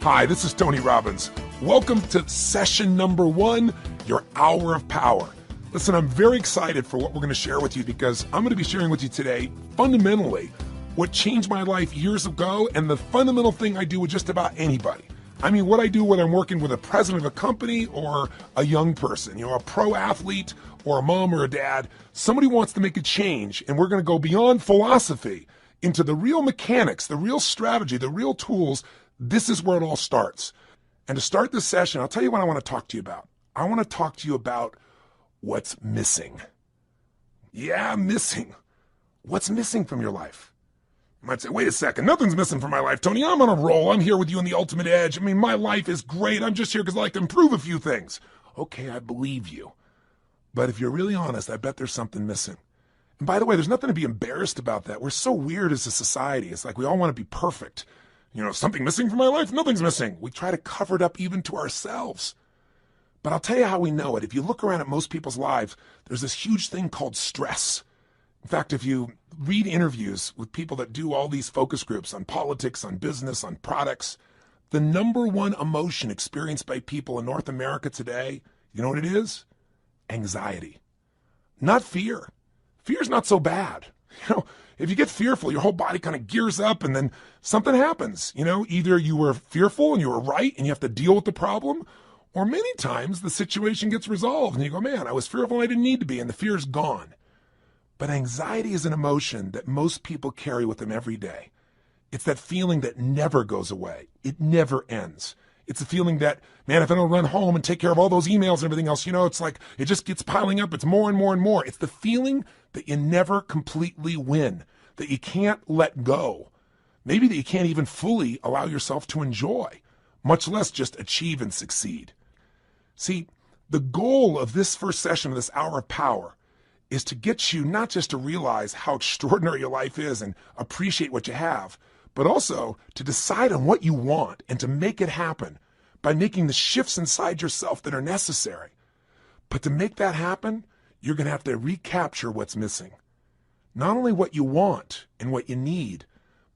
Hi, this is Tony Robbins. Welcome to session number 1, your hour of power. Listen, I'm very excited for what we're going to share with you because I'm going to be sharing with you today, fundamentally, what changed my life years ago and the fundamental thing I do with just about anybody. I mean, what I do when I'm working with a president of a company or a young person, a pro athlete or a mom or a dad. Somebody wants to make a change, and we're going to go beyond philosophy into the real mechanics, the real strategy, the real tools. This is where it all starts. And to start this session, I'll tell you what I want to talk to you about. I want to talk to you about what's missing. Yeah, missing. What's missing from your life? You might say, wait a second, nothing's missing from my life, Tony. I'm on a roll. I'm here with you on the ultimate edge. I mean, my life is great. I'm just here because I like to improve a few things. Okay, I believe you. But if you're really honest, I bet there's something missing. And by the way, there's nothing to be embarrassed about that. We're so weird as a society. It's like we all want to be perfect. Something missing from my life? Nothing's missing. We try to cover it up even to ourselves. But I'll tell you how we know it. If you look around at most people's lives, there's this huge thing called stress. In fact, if you read interviews with people that do all these focus groups on politics, on business, on products, the number one emotion experienced by people in North America today, you know what it is? Anxiety. Not fear. Fear's not so bad. If you get fearful, your whole body kind of gears up and then something happens. Either you were fearful and you were right and you have to deal with the problem, or many times the situation gets resolved and you go, man, I was fearful and I didn't need to be, and the fear's gone. But anxiety is an emotion that most people carry with them every day. It's that feeling that never goes away. It never ends. It's a feeling that, man, if I don't run home and take care of all those emails and everything else, it's like it just gets piling up. It's more and more and more. It's the feeling that you never completely win, that you can't let go, maybe that you can't even fully allow yourself to enjoy, much less just achieve and succeed. See, the goal of this first session of this hour of power is to get you not just to realize how extraordinary your life is and appreciate what you have, but also to decide on what you want and to make it happen by making the shifts inside yourself that are necessary. But to make that happen, you're going to have to recapture what's missing. Not only what you want and what you need,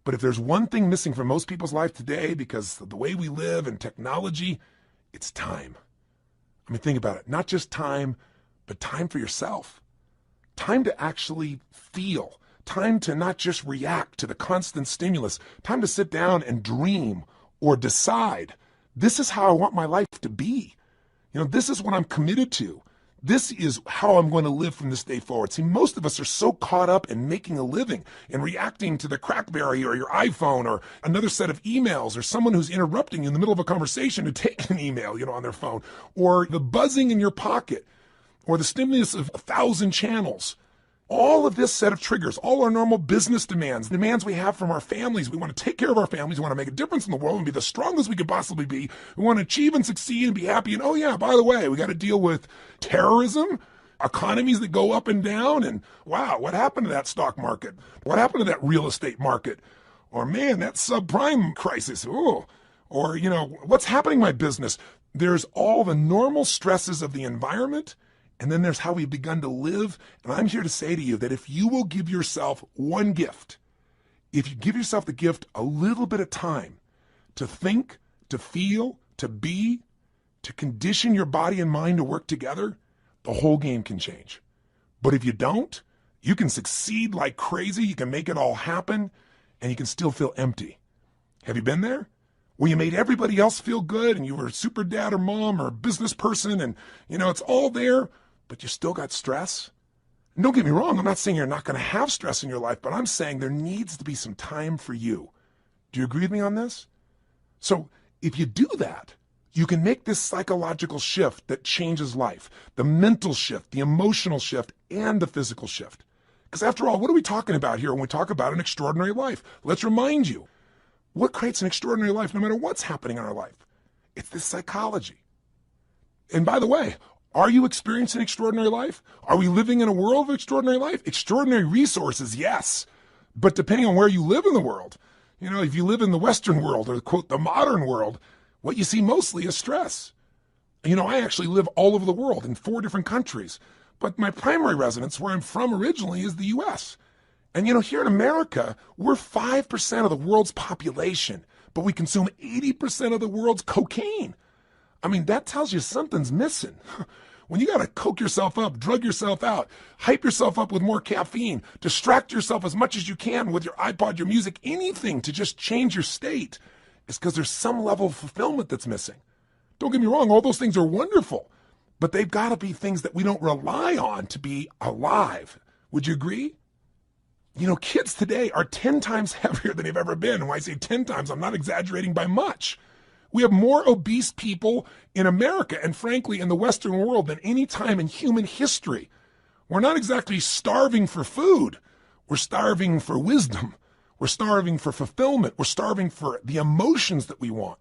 but if there's one thing missing from most people's life today because of the way we live and technology, it's time. I mean, think about it. Not just time, but time for yourself. Time to actually feel. Time to not just react to the constant stimulus. Time to sit down and dream or decide, this is how I want my life to be. This is what I'm committed to. This is how I'm going to live from this day forward. See, most of us are so caught up in making a living and reacting to the Crackberry or your iPhone or another set of emails or someone who's interrupting you in the middle of a conversation to take an email, on their phone, or the buzzing in your pocket or the stimulus of 1,000 channels. All of this set of triggers, all our normal business demands we have from our families. We want to take care of our families. We want to make a difference in the world and be the strongest we could possibly be. We want to achieve and succeed and be happy. And oh yeah, by the way, we got to deal with terrorism, economies that go up and down. And wow, what happened to that stock market? What happened to that real estate market? Or man, that subprime crisis. Ooh. Or, what's happening in my business? There's all the normal stresses of the environment. And then there's how we've begun to live. And I'm here to say to you that if you will give yourself one gift, if you give yourself the gift a little bit of time to think, to feel, to be, to condition your body and mind to work together, the whole game can change. But if you don't, you can succeed like crazy. You can make it all happen and you can still feel empty. Have you been there? Where you made everybody else feel good and you were a super dad or mom or business person and, it's all there. But you still got stress? And don't get me wrong, I'm not saying you're not going to have stress in your life, but I'm saying there needs to be some time for you. Do you agree with me on this? So if you do that, you can make this psychological shift that changes life, the mental shift, the emotional shift, and the physical shift. Because after all, what are we talking about here when we talk about an extraordinary life? Let's remind you, what creates an extraordinary life no matter what's happening in our life? It's this psychology. And by the way, are you experiencing extraordinary life? Are we living in a world of extraordinary life? Extraordinary resources, yes. But depending on where you live in the world, if you live in the Western world or, quote, the modern world, what you see mostly is stress. I actually live all over the world in 4 different countries. But my primary residence, where I'm from originally, is the U.S. And here in America, we're 5% of the world's population. but we consume 80% of the world's cocaine. I mean, that tells you something's missing. When you got to coke yourself up, drug yourself out, hype yourself up with more caffeine, distract yourself as much as you can with your iPod, your music, anything to just change your state, it's because there's some level of fulfillment that's missing. Don't get me wrong, all those things are wonderful, but they've got to be things that we don't rely on to be alive. Would you agree? You know, kids today are 10 times heavier than they've ever been. And when I say 10 times, I'm not exaggerating by much. We have more obese people in America and frankly in the Western world than any time in human history. We're not exactly starving for food. We're starving for wisdom. We're starving for fulfillment. We're starving for the emotions that we want.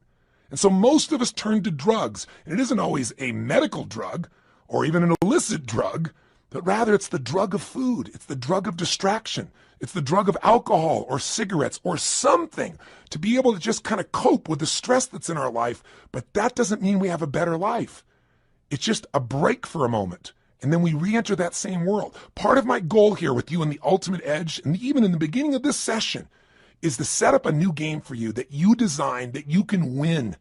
And so most of us turn to drugs. And it isn't always a medical drug or even an illicit drug, but rather it's the drug of food. It's the drug of distraction. It's the drug of alcohol or cigarettes or something to be able to just kind of cope with the stress that's in our life. But that doesn't mean we have a better life. It's just a break for a moment. And then we re-enter that same world. Part of my goal here with you in the Ultimate Edge, and even in the beginning of this session, is to set up a new game for you that you design, that you can win,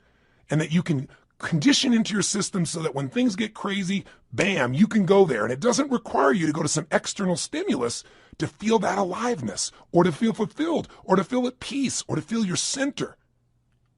and that you can condition into your system so that when things get crazy, bam, you can go there. And it doesn't require you to go to some external stimulus to feel that aliveness or to feel fulfilled or to feel at peace or to feel your center.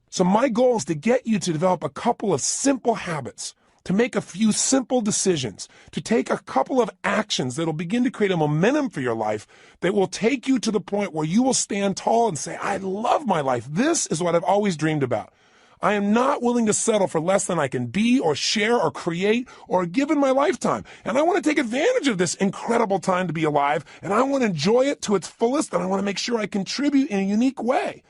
So my goal is to get you to develop a couple of simple habits, to make a few simple decisions, to take a couple of actions that will begin to create a momentum for your life that will take you to the point where you will stand tall and say, I love my life. This is what I've always dreamed about. I am not willing to settle for less than I can be or share or create or give in my lifetime. And I want to take advantage of this incredible time to be alive, and I want to enjoy it to its fullest, and I want to make sure I contribute in a unique way.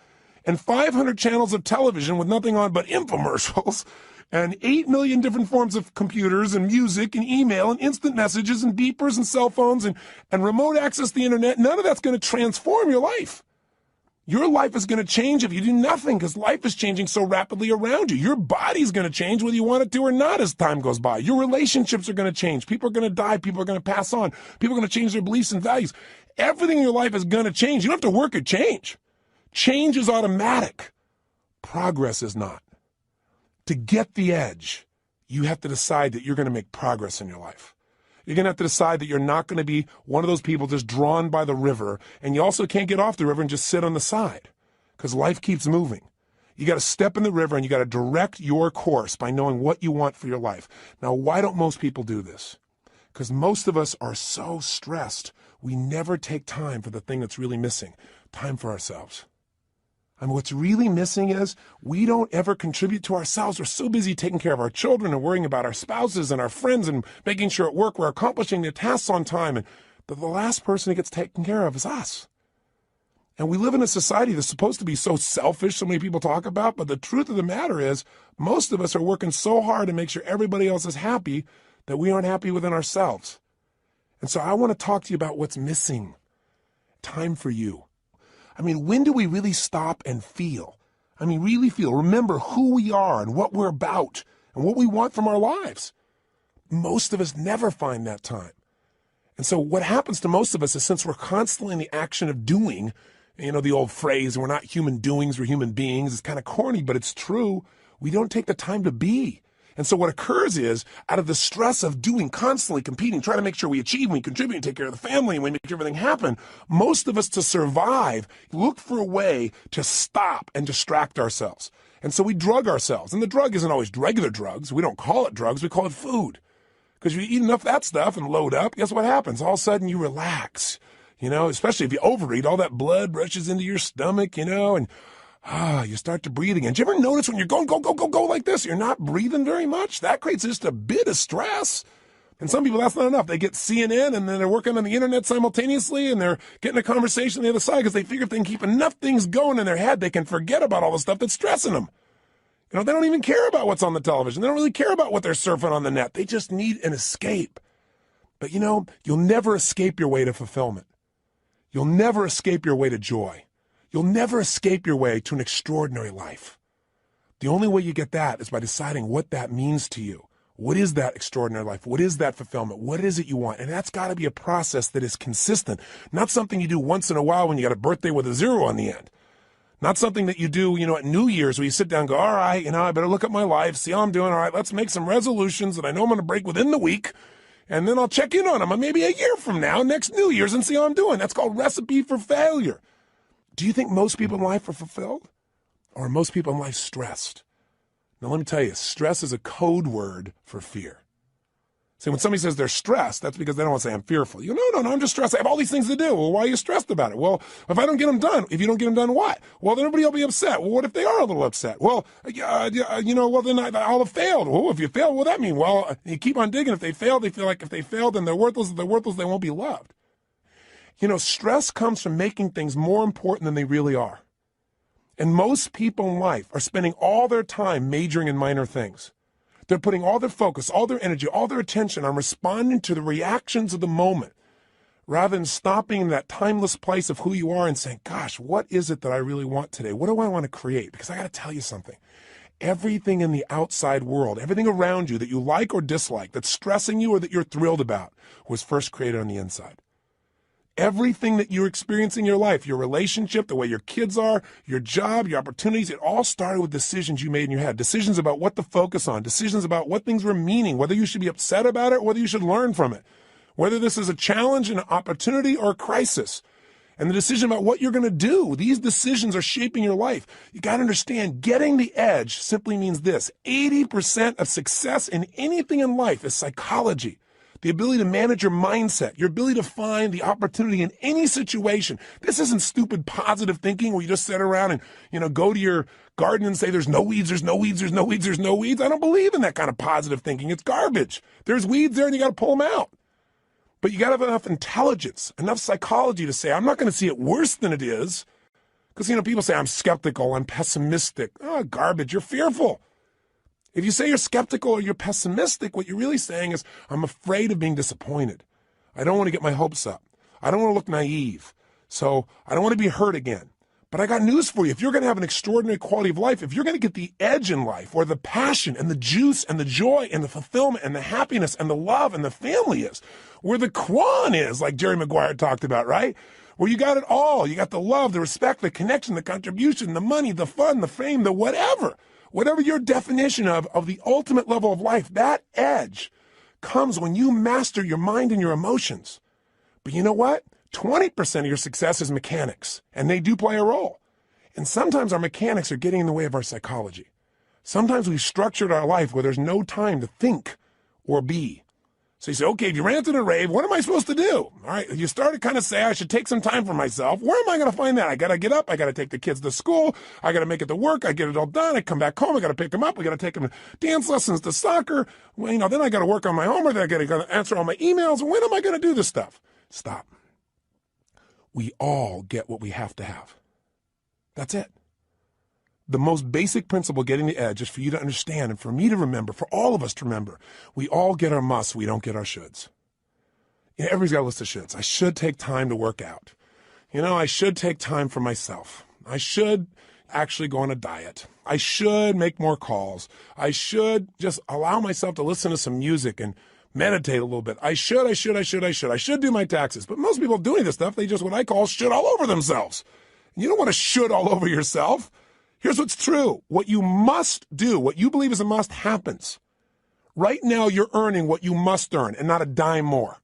And 500 channels of television with nothing on but infomercials, and 8 million different forms of computers and music and email and instant messages and beepers and cell phones and remote access to the internet, none of that's going to transform your life. Your life is going to change if you do nothing because life is changing so rapidly around you. Your body's going to change whether you want it to or not as time goes by. Your relationships are going to change. People are going to die. People are going to pass on. People are going to change their beliefs and values. Everything in your life is going to change. You don't have to work at change. Change is automatic. Progress is not. To get the edge, you have to decide that you're going to make progress in your life. You're going to have to decide that you're not going to be one of those people just drawn by the river, and you also can't get off the river and just sit on the side because life keeps moving. You got to step in the river and you got to direct your course by knowing what you want for your life. Now, why don't most people do this? Because most of us are so stressed, we never take time for the thing that's really missing, time for ourselves. I mean, what's really missing is we don't ever contribute to ourselves. We're so busy taking care of our children and worrying about our spouses and our friends and making sure at work we're accomplishing the tasks on time. And the last person who gets taken care of is us. And we live in a society that's supposed to be so selfish, so many people talk about, but the truth of the matter is most of us are working so hard to make sure everybody else is happy that we aren't happy within ourselves. And so I want to talk to you about what's missing. Time for you. I mean, when do we really stop and feel? I mean, really feel, remember who we are and what we're about and what we want from our lives. Most of us never find that time. And so what happens to most of us is since we're constantly in the action of doing, you know, the old phrase, we're not human doings, we're human beings. It's kind of corny, but it's true. We don't take the time to be. And so what occurs is, out of the stress of doing, constantly competing, trying to make sure we achieve, we contribute, and take care of the family, and we make everything happen, most of us to survive look for a way to stop and distract ourselves. And so we drug ourselves. And the drug isn't always regular drugs. We don't call it drugs. We call it food. Because you eat enough of that stuff and load up, guess what happens? All of a sudden you relax. You know, especially if you overeat, all that blood rushes into your stomach, you know, and you start to breathe again. Do you ever notice when you're going, go, go, go, go like this, you're not breathing very much? That creates just a bit of stress. And some people, that's not enough. They get CNN and then they're working on the internet simultaneously and they're getting a conversation on the other side because they figure if they can keep enough things going in their head, they can forget about all the stuff that's stressing them. You know, they don't even care about what's on the television. They don't really care about what they're surfing on the net. They just need an escape. But you know, you'll never escape your way to fulfillment. You'll never escape your way to joy. You'll never escape your way to an extraordinary life. The only way you get that is by deciding what that means to you. What is that extraordinary life? What is that fulfillment? What is it you want? And that's got to be a process that is consistent, not something you do once in a while when you got a birthday with a zero on the end. Not something that you do, at New Year's where you sit down and go, all right, I better look at my life, see how I'm doing. All right, let's make some resolutions that I know I'm going to break within the week. And then I'll check in on them maybe a year from now, next New Year's, and see how I'm doing. That's called recipe for failure. Do you think most people in life are fulfilled? Or are most people in life stressed? Now, let me tell you, stress is a code word for fear. See, when somebody says they're stressed, that's because they don't want to say I'm fearful. You go, no, I'm just stressed. I have all these things to do. Well, why are you stressed about it? Well, if I don't get them done, if you don't get them done, what? Well, then everybody will be upset. Well, what if they are a little upset? Well, well, then I'll have failed. Well, if you fail, what does that mean? Well, you keep on digging. If they fail, they feel like if they failed, then they're worthless. If they're worthless, they won't be loved. Stress comes from making things more important than they really are. And most people in life are spending all their time majoring in minor things. They're putting all their focus, all their energy, all their attention on responding to the reactions of the moment, rather than stopping in that timeless place of who you are and saying, gosh, what is it that I really want today? What do I want to create? Because I got to tell you something. Everything in the outside world, everything around you that you like or dislike, that's stressing you or that you're thrilled about, was first created on the inside. Everything that you're experiencing in your life, your relationship, the way your kids are, your job, your opportunities, it all started with decisions you made in your head. Decisions about what to focus on, decisions about what things were meaning, whether you should be upset about it or whether you should learn from it, whether this is a challenge, an opportunity, or a crisis. And the decision about what you're going to do, these decisions are shaping your life. You got to understand, getting the edge simply means this. 80% of success in anything in life is psychology. The ability to manage your mindset, your ability to find the opportunity in any situation. This isn't stupid positive thinking where you just sit around and, go to your garden and say, there's no weeds, there's no weeds, there's no weeds, there's no weeds. I don't believe in that kind of positive thinking. It's garbage. There's weeds there and you got to pull them out. But you got to have enough intelligence, enough psychology to say, I'm not going to see it worse than it is. Because, people say, I'm skeptical, I'm pessimistic. Oh, garbage, you're fearful. If you say you're skeptical or you're pessimistic, what you're really saying is, I'm afraid of being disappointed. I don't want to get my hopes up. I don't want to look naive. So I don't want to be hurt again. But I got news for you. If you're going to have an extraordinary quality of life, if you're going to get the edge in life, where the passion and the juice and the joy and the fulfillment and the happiness and the love and the family is, where the Quan is, like Jerry Maguire talked about, right? Where you got it all. You got the love, the respect, the connection, the contribution, the money, the fun, the fame, the whatever. Whatever your definition of the ultimate level of life, that edge comes when you master your mind and your emotions. But you know what? 20% of your success is mechanics, and they do play a role. And sometimes our mechanics are getting in the way of our psychology. Sometimes we've structured our life where there's no time to think or be. So you say, okay, if you ranted and raved, what am I supposed to do? All right, you start to kind of say, I should take some time for myself. Where am I going to find that? I got to get up. I got to take the kids to school. I got to make it to work. I get it all done. I come back home. I got to pick them up. I got to take them to dance lessons, to soccer. Well, then I got to work on my homework. Then I got to answer all my emails. When am I going to do this stuff? Stop. We all get what we have to have. That's it. The most basic principle getting the edge is for you to understand and for me to remember, for all of us to remember, we all get our musts, we don't get our shoulds. Everybody's got a list of shoulds. I should take time to work out. I should take time for myself. I should actually go on a diet. I should make more calls. I should just allow myself to listen to some music and meditate a little bit. I should do my taxes. But most people doing this stuff, they just what I call should all over themselves. And you don't want to should all over yourself. Here's what's true. What you must do, what you believe is a must, happens. Right now, you're earning what you must earn and not a dime more.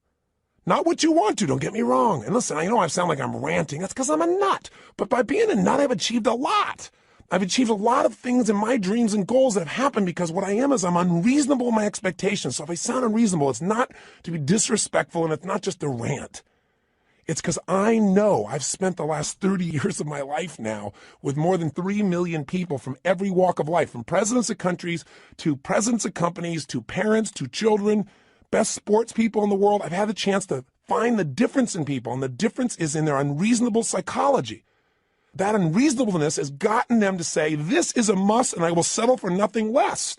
Not what you want to, don't get me wrong. And listen, I know I sound like I'm ranting. That's because I'm a nut. But by being a nut, I've achieved a lot. I've achieved a lot of things in my dreams and goals that have happened because what I am is I'm unreasonable in my expectations. So if I sound unreasonable, it's not to be disrespectful and it's not just a rant. It's because I know I've spent the last 30 years of my life now with more than 3 million people from every walk of life, from presidents of countries to presidents of companies to parents to children, best sports people in the world. I've had the chance to find the difference in people, and the difference is in their unreasonable psychology. That unreasonableness has gotten them to say, this is a must and I will settle for nothing less.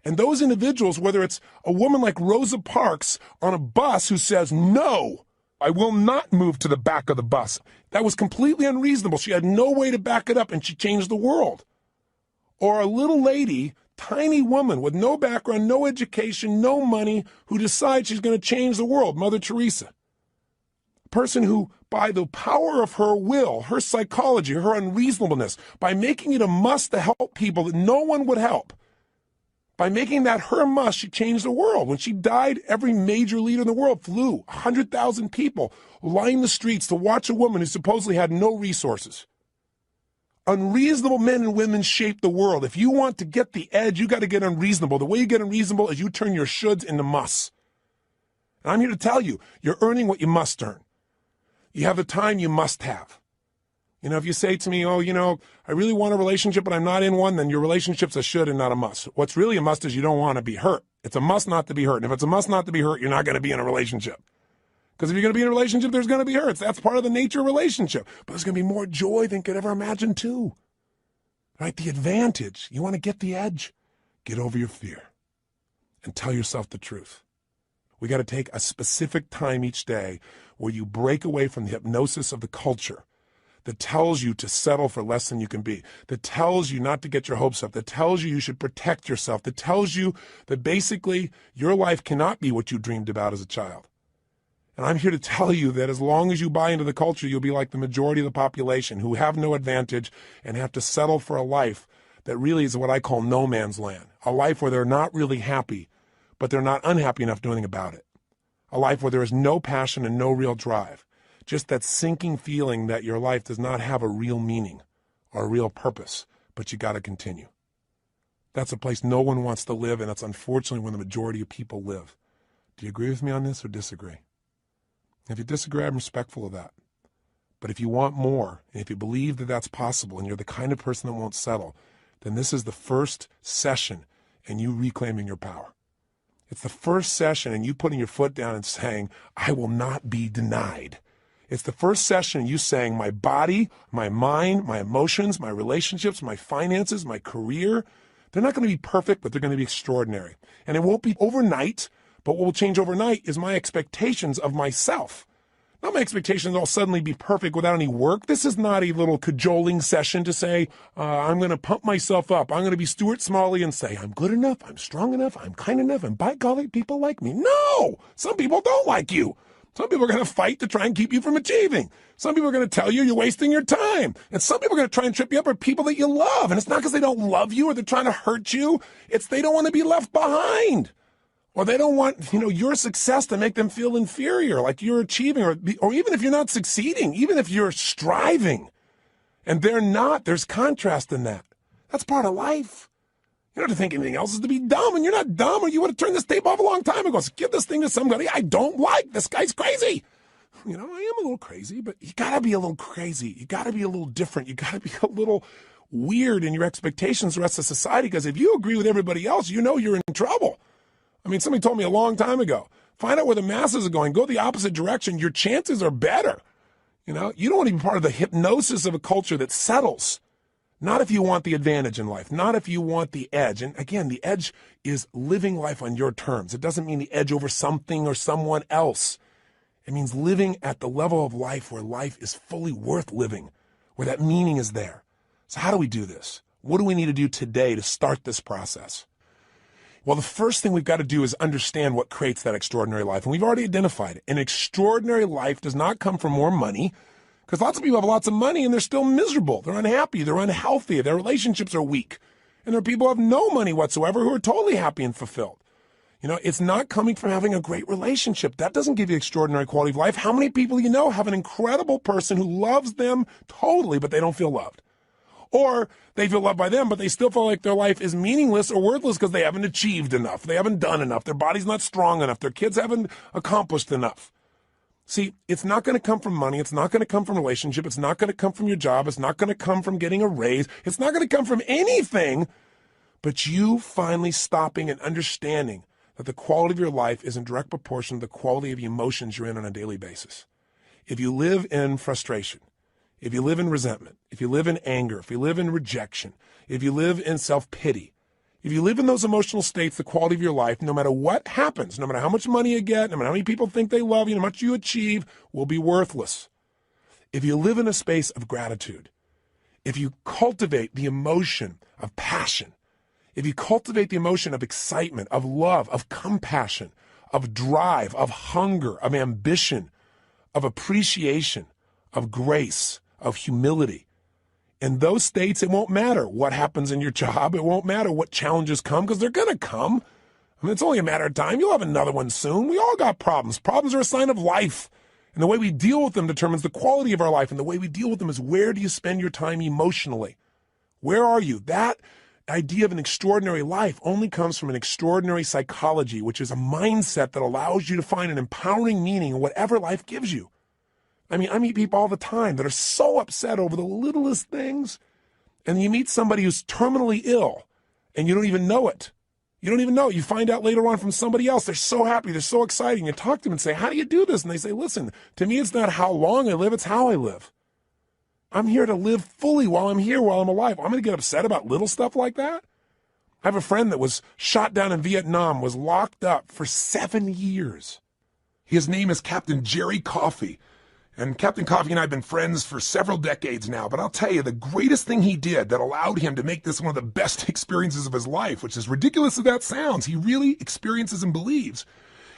And those individuals, whether it's a woman like Rosa Parks on a bus who says, no, I will not move to the back of the bus. That was completely unreasonable. She had no way to back it up, and she changed the world. Or a little lady, tiny woman with no background, no education, no money, who decides she's going to change the world, Mother Teresa. A person who, by the power of her will, her psychology, her unreasonableness, by making it a must to help people that no one would help. By making that her must, she changed the world. When she died, every major leader in the world flew. 100,000 people lined the streets to watch a woman who supposedly had no resources. Unreasonable men and women shape the world. If you want to get the edge, you got to get unreasonable. The way you get unreasonable is you turn your shoulds into musts. And I'm here to tell you, you're earning what you must earn. You have the time you must have. You know, if you say to me, oh, you know, I really want a relationship, but I'm not in one, then your relationship's a should and not a must. What's really a must is you don't want to be hurt. It's a must not to be hurt. And if it's a must not to be hurt, you're not going to be in a relationship. Because if you're going to be in a relationship, there's going to be hurts. That's part of the nature of a relationship. But there's going to be more joy than you could ever imagine too. Right? The advantage. You want to get the edge? Get over your fear and tell yourself the truth. We got to take a specific time each day where you break away from the hypnosis of the culture that tells you to settle for less than you can be, that tells you not to get your hopes up, that tells you you should protect yourself, that tells you that basically your life cannot be what you dreamed about as a child. And I'm here to tell you that as long as you buy into the culture, you'll be like the majority of the population who have no advantage and have to settle for a life that really is what I call no man's land, a life where they're not really happy, but they're not unhappy enough to do anything about it, a life where there is no passion and no real drive. Just that sinking feeling that your life does not have a real meaning or a real purpose, but you got to continue. That's a place no one wants to live, and that's unfortunately where the majority of people live. Do you agree with me on this or disagree? If you disagree, I'm respectful of that. But if you want more, and if you believe that that's possible, and you're the kind of person that won't settle, then this is the first session in you reclaiming your power. It's the first session in you putting your foot down and saying, I will not be denied. It's the first session in you saying, my body, my mind, my emotions, my relationships, my finances, my career, they're not going to be perfect, but they're going to be extraordinary. And it won't be overnight, but what will change overnight is my expectations of myself. Not my expectations will suddenly be perfect without any work. This is not a little cajoling session to say, I'm going to pump myself up. I'm going to be Stuart Smalley and say, I'm good enough, I'm strong enough, I'm kind enough, and by golly, people like me. No! Some people don't like you. Some people are going to fight to try and keep you from achieving. Some people are going to tell you you're wasting your time. And some people are going to try and trip you up are people that you love. And it's not because they don't love you or they're trying to hurt you. It's they don't want to be left behind. Or they don't want, your success to make them feel inferior, like you're achieving, or even if you're not succeeding, even if you're striving. And they're not. There's contrast in that. That's part of life. You don't have to think anything else is to be dumb, and you're not dumb, or you would have turned this tape off a long time ago. So give this thing to somebody I don't like. This guy's crazy. I am a little crazy, but you got to be a little crazy. You got to be a little different. You got to be a little weird in your expectations of the rest of society, because if you agree with everybody else, you're in trouble. Somebody told me a long time ago, find out where the masses are going. Go the opposite direction. Your chances are better. You don't want to be part of the hypnosis of a culture that settles. Not if you want the advantage in life, not if you want the edge. And again, the edge is living life on your terms. It doesn't mean the edge over something or someone else. It means living at the level of life where life is fully worth living, where that meaning is there. So how do we do this? What do we need to do today to start this process? Well, the first thing we've got to do is understand what creates that extraordinary life. And we've already identified it. An extraordinary life does not come from more money, because lots of people have lots of money and they're still miserable. They're unhappy. They're unhealthy. Their relationships are weak. And there are people who have no money whatsoever who are totally happy and fulfilled. It's not coming from having a great relationship. That doesn't give you extraordinary quality of life. How many people have an incredible person who loves them totally, but they don't feel loved? Or they feel loved by them, but they still feel like their life is meaningless or worthless because they haven't achieved enough. They haven't done enough. Their body's not strong enough. Their kids haven't accomplished enough. See, it's not going to come from money. It's not going to come from relationship. It's not going to come from your job. It's not going to come from getting a raise. It's not going to come from anything but you finally stopping and understanding that the quality of your life is in direct proportion to the quality of the emotions you're in on a daily basis. If you live in frustration, if you live in resentment, if you live in anger, if you live in rejection, if you live in self-pity, if you live in those emotional states, the quality of your life, no matter what happens, no matter how much money you get, no matter how many people think they love you, no matter how much you achieve, will be worthless. If you live in a space of gratitude, if you cultivate the emotion of passion, if you cultivate the emotion of excitement, of love, of compassion, of drive, of hunger, of ambition, of appreciation, of grace, of humility. In those states, it won't matter what happens in your job. It won't matter what challenges come, because they're going to come. I mean, it's only a matter of time. You'll have another one soon. We all got problems. Problems are a sign of life. And the way we deal with them determines the quality of our life. And the way we deal with them is, where do you spend your time emotionally? Where are you? That idea of an extraordinary life only comes from an extraordinary psychology, which is a mindset that allows you to find an empowering meaning in whatever life gives you. I mean, I meet people all the time that are so upset over the littlest things. And you meet somebody who's terminally ill and you don't even know it. You don't even know it. You find out later on from somebody else. They're so happy. They're so excited. You talk to them and say, how do you do this? And they say, listen, to me, it's not how long I live. It's how I live. I'm here to live fully while I'm here, while I'm alive. I'm going to get upset about little stuff like that? I have a friend that was shot down in Vietnam, was locked up for 7 years. His name is Captain Jerry Coffey. And Captain Coffey and I have been friends for several decades now, but I'll tell you, the greatest thing he did that allowed him to make this one of the best experiences of his life, which is ridiculous as that sounds, he really experiences and believes,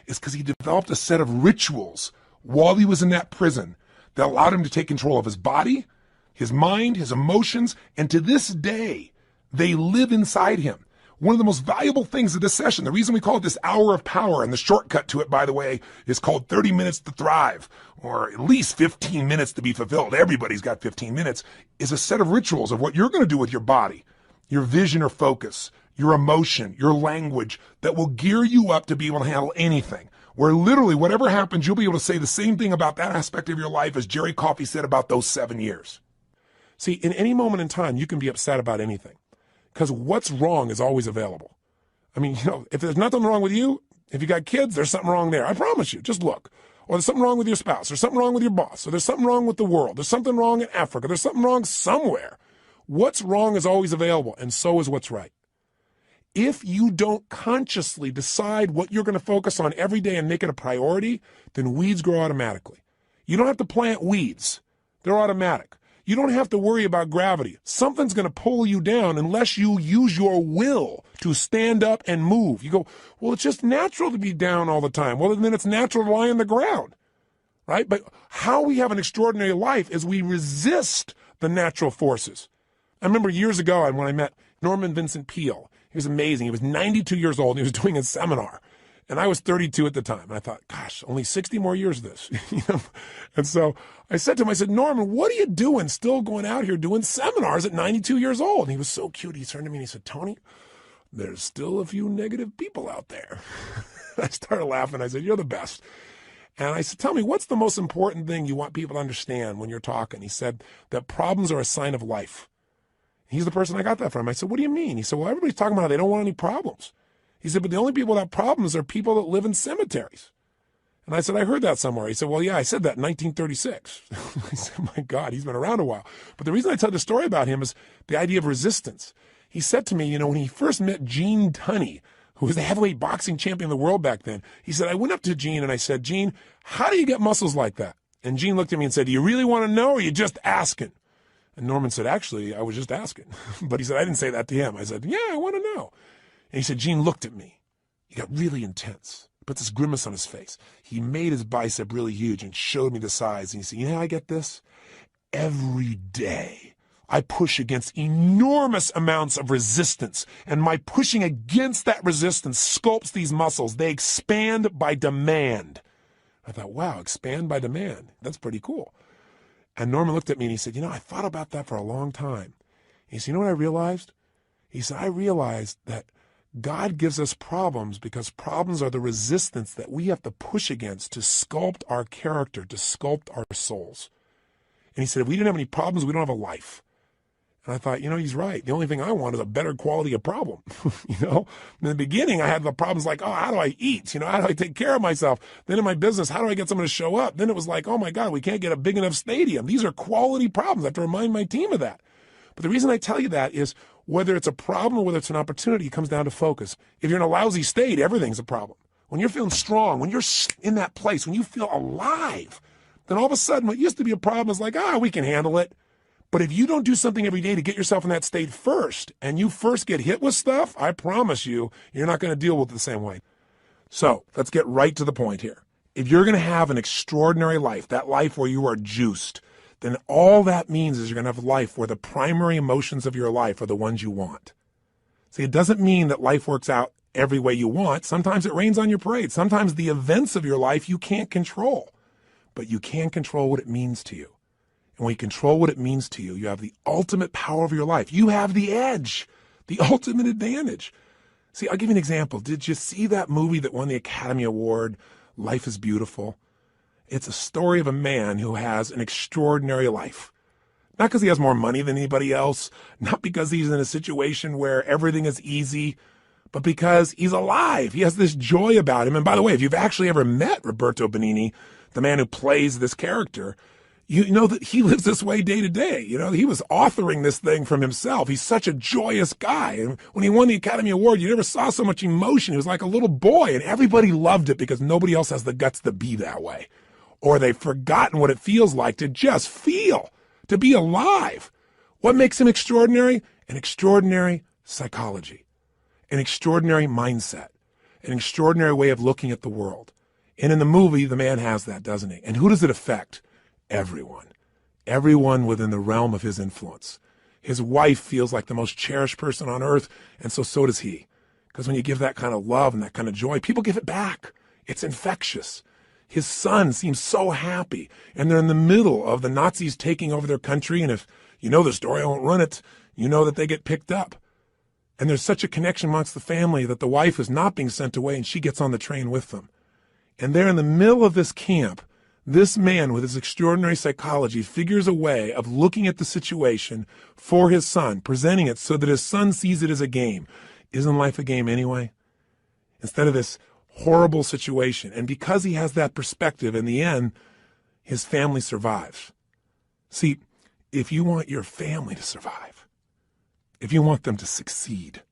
is because he developed a set of rituals while he was in that prison that allowed him to take control of his body, his mind, his emotions, and to this day, they live inside him. One of the most valuable things of this session, the reason we call it this hour of power, and the shortcut to it, by the way, is called 30 minutes to thrive, or at least 15 minutes to be fulfilled. Everybody's got 15 minutes, is a set of rituals of what you're going to do with your body, your vision or focus, your emotion, your language, that will gear you up to be able to handle anything. Where literally whatever happens, you'll be able to say the same thing about that aspect of your life as Jerry Coffey said about those 7 years. See, in any moment in time, you can be upset about anything. Because what's wrong is always available. I mean, if there's nothing wrong with you, if you got kids, there's something wrong there. I promise you. Just look. Or there's something wrong with your spouse. There's something wrong with your boss. Or there's something wrong with the world. There's something wrong in Africa. There's something wrong somewhere. What's wrong is always available, and so is what's right. If you don't consciously decide what you're going to focus on every day and make it a priority, then weeds grow automatically. You don't have to plant weeds. They're automatic. You don't have to worry about gravity. Something's going to pull you down unless you use your will to stand up and move. You go, well, it's just natural to be down all the time. Well, then it's natural to lie on the ground, right? But how we have an extraordinary life is we resist the natural forces. I remember years ago when I met Norman Vincent Peale. He was amazing. He was 92 years old, and he was doing a seminar. And I was 32 at the time. And I thought, gosh, only 60 more years of this. And so I said to him, I said, Norman, what are you doing still going out here doing seminars at 92 years old? And he was so cute. He turned to me and he said, Tony, there's still a few negative people out there. I started laughing. I said, you're the best. And I said, tell me, what's the most important thing you want people to understand when you're talking? He said that problems are a sign of life. He's the person I got that from. I said, what do you mean? He said, well, everybody's talking about how they don't want any problems. He said, but the only people that have problems are people that live in cemeteries. And I said, I heard that somewhere. He said, well, yeah, I said that in 1936. I said, my God, he's been around a while. But the reason I tell the story about him is the idea of resistance. He said to me, when he first met Gene Tunney, who was the heavyweight boxing champion of the world back then, he said, I went up to Gene and I said, Gene, how do you get muscles like that? And Gene looked at me and said, do you really want to know, or are you just asking? And Norman said, actually, I was just asking. But he said, I didn't say that to him. I said, yeah, I want to know. And he said, Gene looked at me. He got really intense, put this grimace on his face. He made his bicep really huge and showed me the size. And he said, I get this? Every day I push against enormous amounts of resistance. And my pushing against that resistance sculpts these muscles. They expand by demand. I thought, wow, expand by demand. That's pretty cool. And Norman looked at me and he said, I thought about that for a long time. He said, you know what I realized? He said, I realized that God gives us problems because problems are the resistance that we have to push against to sculpt our character, to sculpt our souls. And he said, if we didn't have any problems, we don't have a life. And I thought, he's right. The only thing I want is a better quality of problem. In the beginning, I had the problems like, how do I eat? How do I take care of myself? Then in my business, how do I get someone to show up? Then it was like, oh my God, we can't get a big enough stadium. These are quality problems. I have to remind my team of that. But the reason I tell you that is whether it's a problem or whether it's an opportunity, it comes down to focus. If you're in a lousy state, everything's a problem. When you're feeling strong, when you're in that place, when you feel alive, then all of a sudden what used to be a problem is like, we can handle it. But if you don't do something every day to get yourself in that state first, and you first get hit with stuff, I promise you, you're not going to deal with it the same way. So let's get right to the point here. If you're going to have an extraordinary life, that life where you are juiced, then all that means is you're going to have a life where the primary emotions of your life are the ones you want. See, it doesn't mean that life works out every way you want. Sometimes it rains on your parade. Sometimes the events of your life you can't control, but you can control what it means to you. And when you control what it means to you, you have the ultimate power of your life. You have the edge, the ultimate advantage. See, I'll give you an example. Did you see that movie that won the Academy Award, Life is Beautiful? It's a story of a man who has an extraordinary life. Not because he has more money than anybody else, not because he's in a situation where everything is easy, but because he's alive. He has this joy about him. And by the way, if you've actually ever met Roberto Benigni, the man who plays this character, you know that he lives this way day to day. You know, he was authoring this thing from himself. He's such a joyous guy. And when he won the Academy Award, you never saw so much emotion. He was like a little boy, and everybody loved it because nobody else has the guts to be that way. Or they've forgotten what it feels like to just feel, to be alive. What makes him extraordinary? An extraordinary psychology, an extraordinary mindset, an extraordinary way of looking at the world. And in the movie, the man has that, doesn't he? And who does it affect? Everyone. Everyone within the realm of his influence. His wife feels like the most cherished person on earth, and so does he. Because when you give that kind of love and that kind of joy, people give it back. It's infectious. His son seems so happy, and they're in the middle of the Nazis taking over their country, and if you know the story, I won't run it, you know that they get picked up. And there's such a connection amongst the family that the wife is not being sent away, and she gets on the train with them. And they're in the middle of this camp. This man with his extraordinary psychology figures a way of looking at the situation for his son, presenting it so that his son sees it as a game. Isn't life a game anyway? Instead of this horrible situation. And because he has that perspective, in the end, his family survives. See, if you want your family to survive, if you want them to succeed,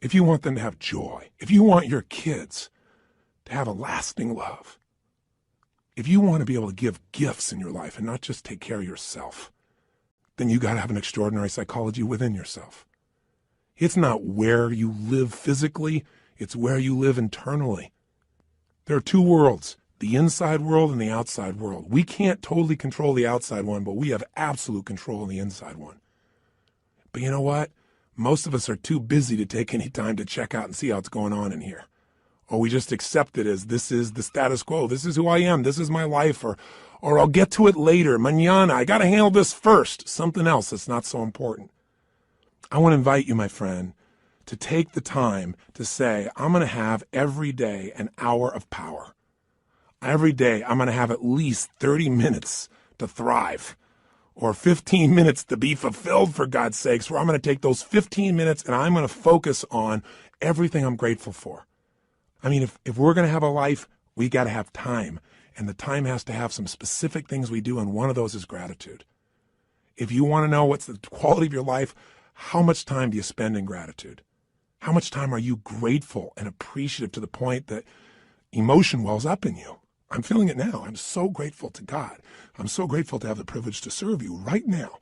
if you want them to have joy, if you want your kids to have a lasting love, if you want to be able to give gifts in your life and not just take care of yourself, then you got to have an extraordinary psychology within yourself. It's not where you live physically, it's where you live internally. There are two worlds, the inside world and the outside world. We can't totally control the outside one, but we have absolute control of the inside one. But you know what? Most of us are too busy to take any time to check out and see how it's going on in here. Or we just accept it as this is the status quo. This is who I am. This is my life. Or I'll get to it later. Mañana. I got to handle this first. Something else that's not so important. I want to invite you, my friend, to take the time to say, I'm going to have every day an hour of power. Every day I'm going to have at least 30 minutes to thrive. Or 15 minutes to be fulfilled, for God's sakes, where I'm going to take those 15 minutes and I'm going to focus on everything I'm grateful for. I mean, if we're going to have a life, we got to have time. And the time has to have some specific things we do, and one of those is gratitude. If you want to know what's the quality of your life, how much time do you spend in gratitude? How much time are you grateful and appreciative to the point that emotion wells up in you? I'm feeling it now. I'm so grateful to God. I'm so grateful to have the privilege to serve you right now.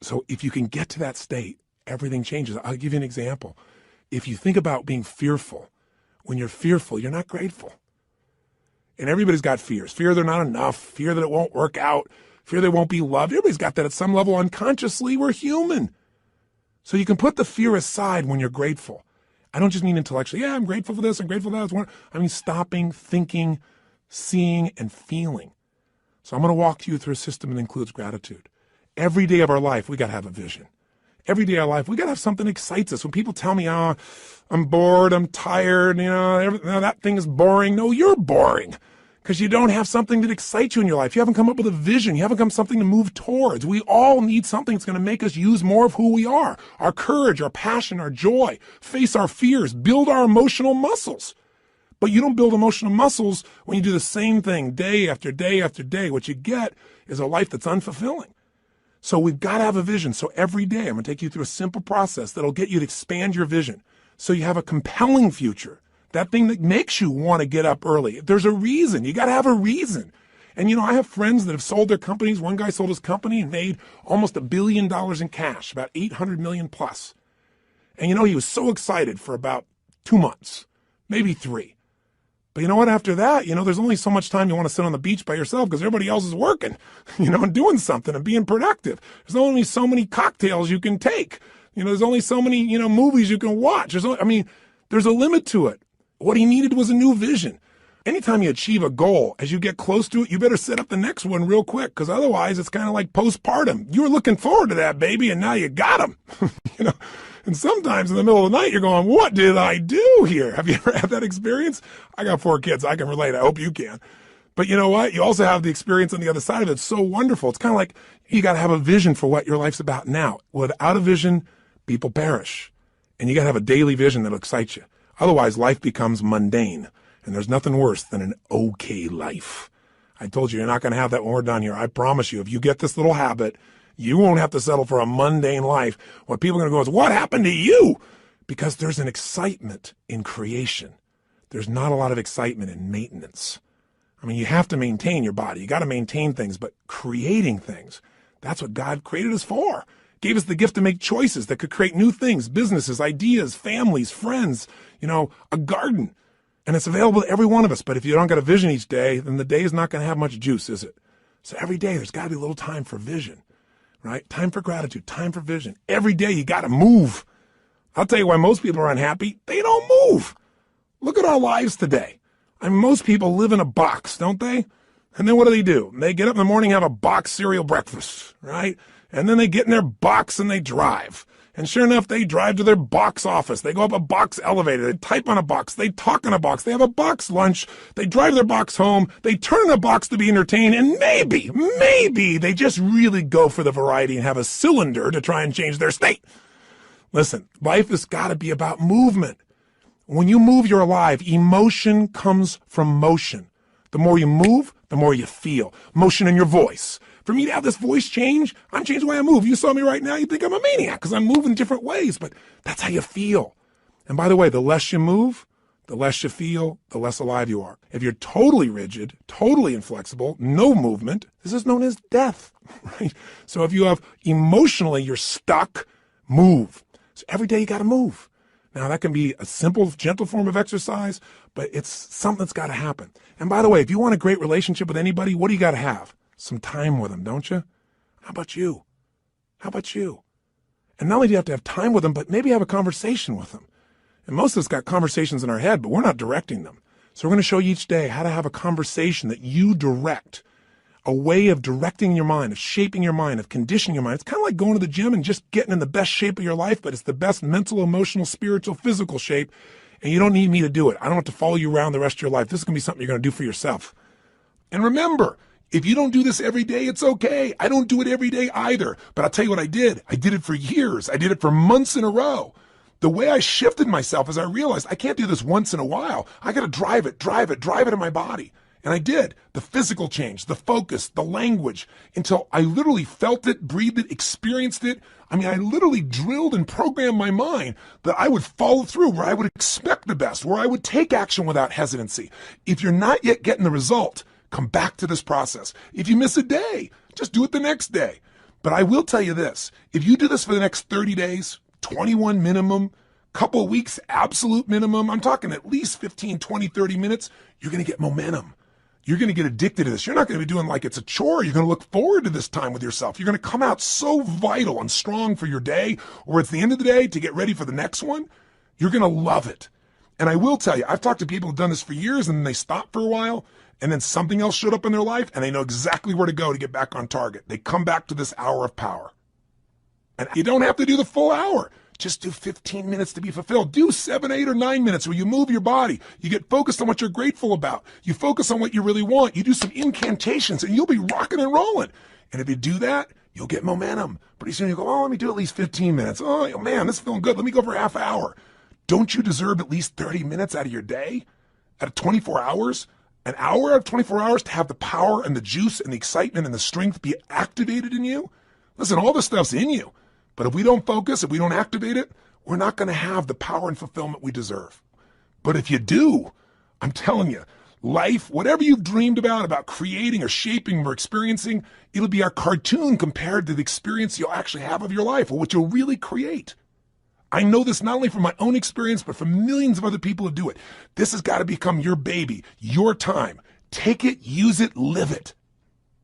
So if you can get to that state, everything changes. I'll give you an example. If you think about being fearful, when you're fearful, you're not grateful. And everybody's got fears. Fear they're not enough, fear that it won't work out, fear they won't be loved. Everybody's got that at some level unconsciously. We're human. So you can put the fear aside when you're grateful. I don't just mean intellectually, yeah, I'm grateful for this, I'm grateful for that. I mean stopping, thinking, seeing, and feeling. So I'm going to walk you through a system that includes gratitude. Every day of our life, we got to have a vision. Every day of our life, we got to have something that excites us. When people tell me, oh, I'm bored, I'm tired, that thing is boring. No, you're boring because you don't have something that excites you in your life. You haven't come up with a vision. You haven't come something to move towards. We all need something that's going to make us use more of who we are. Our courage, our passion, our joy, face our fears, build our emotional muscles. But you don't build emotional muscles when you do the same thing day after day after day. What you get is a life that's unfulfilling. So we've got to have a vision. So every day I'm going to take you through a simple process that'll get you to expand your vision so you have a compelling future. That thing that makes you want to get up early. There's a reason. You got to have a reason. And, I have friends that have sold their companies. One guy sold his company and made almost $1 billion in cash, about 800 million plus. And, he was so excited for about 2 months, maybe 3. But you know what? After that, there's only so much time you want to sit on the beach by yourself because everybody else is working, and doing something and being productive. There's only so many cocktails you can take. There's only so many, movies you can watch. There's a limit to it. What he needed was a new vision. Anytime you achieve a goal, as you get close to it, you better set up the next one real quick, because otherwise it's kind of like postpartum. You were looking forward to that baby, and now you got him. And sometimes in the middle of the night, you're going, what did I do here? Have you ever had that experience? I got 4 kids. I can relate. I hope you can. But you know what? You also have the experience on the other side of it. It's so wonderful. It's kind of like you got to have a vision for what your life's about now. Without a vision, people perish. And you got to have a daily vision that'll excite you. Otherwise, life becomes mundane. And there's nothing worse than an okay life. I told you, you're not going to have that when we're done here. I promise you, if you get this little habit, you won't have to settle for a mundane life. What people are going to go is, what happened to you? Because there's an excitement in creation. There's not a lot of excitement in maintenance. You have to maintain your body. You got to maintain things, but creating things, that's what God created us for. Gave us the gift to make choices that could create new things, businesses, ideas, families, friends, a garden. And it's available to every one of us. But if you don't got a vision each day, then the day is not going to have much juice, is it? So every day there's got to be a little time for vision. Right? Time for gratitude, time for vision. Every day you got to move. I'll tell you why most people are unhappy. They don't move. Look at our lives today. Most people live in a box, don't they? And then what do? They get up in the morning, have a box cereal breakfast, right? And then they get in their box and they drive. And sure enough, they drive to their box office. They go up a box elevator. They type on a box. They talk on a box. They have a box lunch. They drive their box home. They turn on a box to be entertained. And maybe they just really go for the variety and have a cylinder to try and change their state. Listen, life has got to be about movement. When you move, you're alive. Emotion comes from motion. The more you move, the more you feel. Motion in your voice. For me to have this voice change, I'm changing the way I move. You saw me right now, you think I'm a maniac because I'm moving different ways, but that's how you feel. And by the way, the less you move, the less you feel, the less alive you are. If you're totally rigid, totally inflexible, no movement, this is known as death, right? So if you have emotionally, you're stuck, move. So every day you got to move. Now that can be a simple, gentle form of exercise, but it's something that's got to happen. And by the way, if you want a great relationship with anybody, what do you got to have? Some time with them, don't you? How about you? And not only do you have to have time with them, but maybe have a conversation with them. And most of us got conversations in our head, but we're not directing them. So we're going to show you each day how to have a conversation that you direct, a way of directing your mind, of shaping your mind, of conditioning your mind. It's kind of like going to the gym and just getting in the best shape of your life, but it's the best mental, emotional, spiritual, physical shape. And you don't need me to do it. I don't have to follow you around the rest of your life. This is going to be something you're going to do for yourself. And remember, if you don't do this every day, it's okay. I don't do it every day either. But I'll tell you what I did. I did it for years. I did it for months in a row. The way I shifted myself is I realized I can't do this once in a while. I got to drive it in my body. And I did. The physical change, the focus, the language, until I literally felt it, breathed it, experienced it. I literally drilled and programmed my mind that I would follow through, where I would expect the best, where I would take action without hesitancy. If you're not yet getting the result, come back to this process. If you miss a day, just do it the next day. But I will tell you this, if you do this for the next 30 days, 21 minimum, couple of weeks, absolute minimum, I'm talking at least 15, 20, 30 minutes, you're going to get momentum. You're going to get addicted to this. You're not going to be doing like it's a chore. You're going to look forward to this time with yourself. You're going to come out so vital and strong for your day, or it's the end of the day to get ready for the next one. You're going to love it. And I will tell you, I've talked to people who've done this for years and then they stop for a while. And then something else showed up in their life, and they know exactly where to go to get back on target. They come back to this hour of power. And you don't have to do the full hour. Just do 15 minutes to be fulfilled. Do 7, 8, or 9 minutes where you move your body. You get focused on what you're grateful about. You focus on what you really want. You do some incantations, and you'll be rocking and rolling. And if you do that, you'll get momentum. Pretty soon you go, oh, let me do at least 15 minutes. Oh, man, this is feeling good. Let me go for a half hour. Don't you deserve at least 30 minutes out of your day? Out of 24 hours? An hour out of 24 hours to have the power and the juice and the excitement and the strength be activated in you? Listen, all this stuff's in you. But if we don't focus, if we don't activate it, we're not going to have the power and fulfillment we deserve. But if you do, I'm telling you, life, whatever you've dreamed about creating or shaping or experiencing, it'll be our cartoon compared to the experience you'll actually have of your life or what you'll really create. I know this not only from my own experience, but from millions of other people who do it. This has got to become your baby, your time. Take it, use it, live it.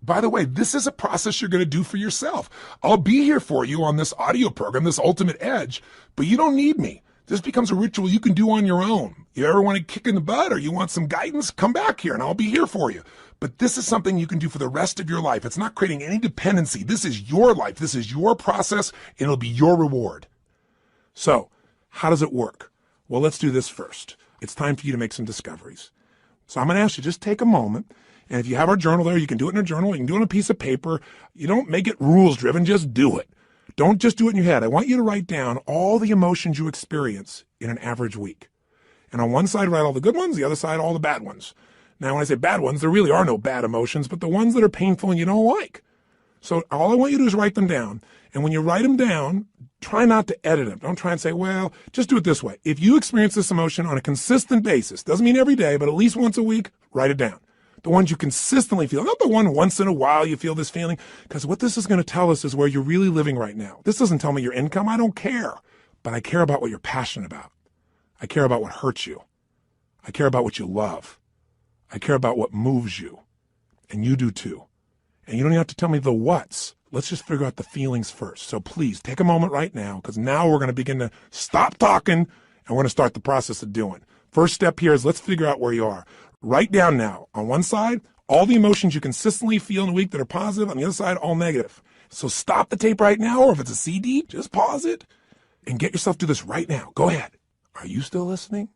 By the way, this is a process you're going to do for yourself. I'll be here for you on this audio program, this Ultimate Edge, but you don't need me. This becomes a ritual you can do on your own. You ever want to kick in the butt or you want some guidance, come back here and I'll be here for you. But this is something you can do for the rest of your life. It's not creating any dependency. This is your life. This is your process, and it'll be your reward. So, how does it work? Well, let's do this first. It's time for you to make some discoveries. So I'm going to ask you, just take a moment. And if you have our journal there, you can do it in a journal. You can do it on a piece of paper. You don't make it rules-driven. Just do it. Don't just do it in your head. I want you to write down all the emotions you experience in an average week. And on one side, write all the good ones. The other side, all the bad ones. Now, when I say bad ones, there really are no bad emotions, but the ones that are painful and you don't like. So all I want you to do is write them down. And when you write them down, try not to edit them. Don't try and say, well, just do it this way. If you experience this emotion on a consistent basis, doesn't mean every day, but at least once a week, write it down. The ones you consistently feel, not the one once in a while you feel this feeling, because what this is going to tell us is where you're really living right now. This doesn't tell me your income. I don't care. But I care about what you're passionate about. I care about what hurts you. I care about what you love. I care about what moves you. And you do too. And you don't even have to tell me the what's. Let's just figure out the feelings first. So please take a moment right now, because now we're going to begin to stop talking and we're going to start the process of doing. First step here is let's figure out where you are. Write down now, on one side, all the emotions you consistently feel in a week that are positive. On the other side, all negative. So stop the tape right now, or if it's a CD, just pause it and get yourself to this right now. Go ahead. Are you still listening?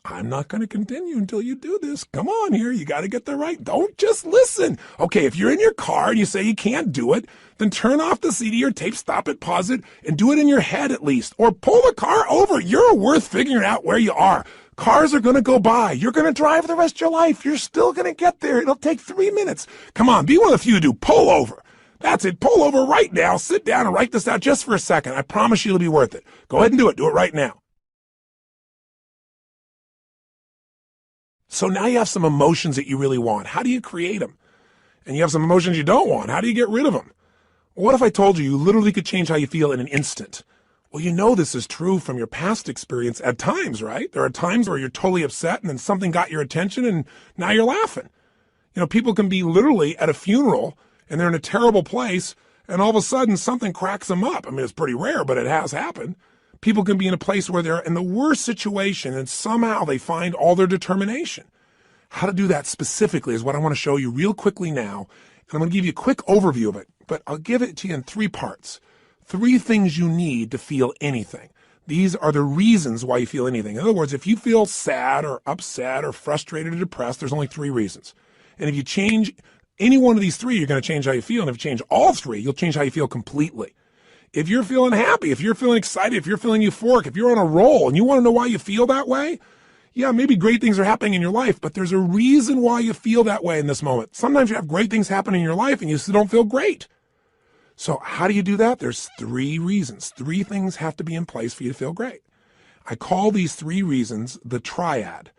I'm not going to continue until you do this. Come on here. You got to get the right. Don't just listen. Okay, if you're in your car and you say you can't do it, then turn off the CD or tape, stop it, pause it, and do it in your head at least. Or pull the car over. You're worth figuring out where you are. Cars are going to go by. You're going to drive the rest of your life. You're still going to get there. It'll take 3 minutes. Come on, be one of the few who do. Pull over. That's it. Pull over right now. Sit down and write this out just for a second. I promise you it'll be worth it. Go ahead and do it. Do it right now. So now you have some emotions that you really want. How do you create them? And you have some emotions you don't want. How do you get rid of them? What if I told you you literally could change how you feel in an instant? Well, you know this is true from your past experience at times, right? There are times where you're totally upset and then something got your attention and now you're laughing. You know, people can be literally at a funeral and they're in a terrible place and all of a sudden something cracks them up. I mean, it's pretty rare, but it has happened. People can be in a place where they're in the worst situation and somehow they find all their determination. How to do that specifically is what I want to show you real quickly now. And I'm going to give you a quick overview of it, but I'll give it to you in 3 parts. 3 things you need to feel anything. These are the reasons why you feel anything. In other words, if you feel sad or upset or frustrated or depressed, there's only 3 reasons. And if you change any one of these 3, you're going to change how you feel. And if you change all 3, you'll change how you feel completely. If you're feeling happy, if you're feeling excited, if you're feeling euphoric, if you're on a roll and you want to know why you feel that way, yeah, maybe great things are happening in your life, but there's a reason why you feel that way in this moment. Sometimes you have great things happen in your life and you still don't feel great. So how do you do that? There's 3 reasons. 3 things have to be in place for you to feel great. I call these 3 reasons the triad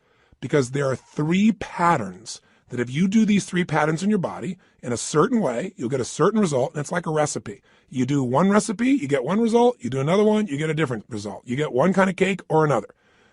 because there are 3 patterns that if you do these 3 patterns in your body in a certain way, you'll get a certain result, and it's like a recipe. You do one recipe, you get one result. You do another one, you get a different result. You get one kind of cake or another.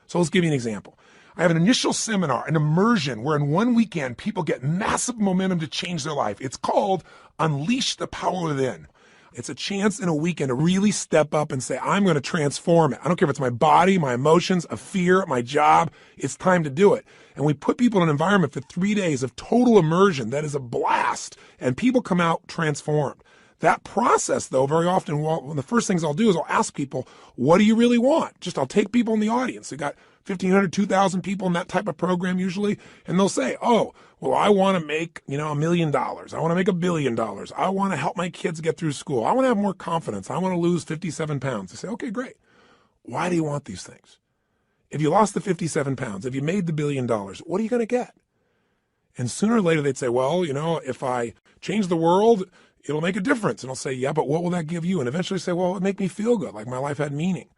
So let's give you an example. I have an initial seminar, an immersion, where in one weekend, people get massive momentum to change their life. It's called Unleash the Power Within. It's a chance in a weekend to really step up and say, I'm going to transform it. I don't care if it's my body, my emotions, a fear, my job. It's time to do it. And we put people in an environment for 3 days of total immersion. That is a blast. And people come out transformed. That process, though, very often, one of the first things I'll do is I'll ask people, what do you really want? Just I'll take people in the audience. We got 1,500, 2,000 people in that type of program usually, and they'll say, oh, well, I want to make, $1 million. I want to make $1 billion. I want to help my kids get through school. I want to have more confidence. I want to lose 57 pounds. I say, okay, great. Why do you want these things? If you lost the 57 pounds, if you made the $1 billion, what are you going to get? And sooner or later they'd say, well, if I change the world, it'll make a difference. And I'll say, yeah, but what will that give you? And eventually say, well, it'll make me feel good, like my life had meaning.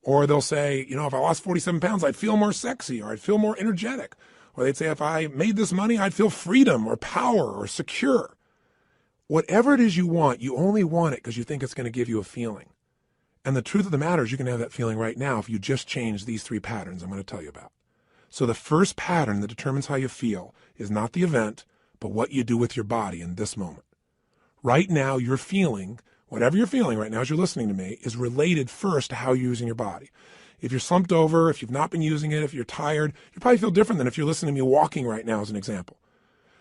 Or they'll say, if I lost 47 pounds, I'd feel more sexy or I'd feel more energetic. Or they'd say, if I made this money, I'd feel freedom or power or secure. Whatever it is you want, you only want it because you think it's going to give you a feeling. And the truth of the matter is you can have that feeling right now if you just change these 3 patterns I'm going to tell you about. So the first pattern that determines how you feel is not the event, but what you do with your body in this moment. Right now, you're feeling, whatever you're feeling right now as you're listening to me, is related first to how you're using your body. If you're slumped over, if you've not been using it, if you're tired, you probably feel different than if you're listening to me walking right now as an example.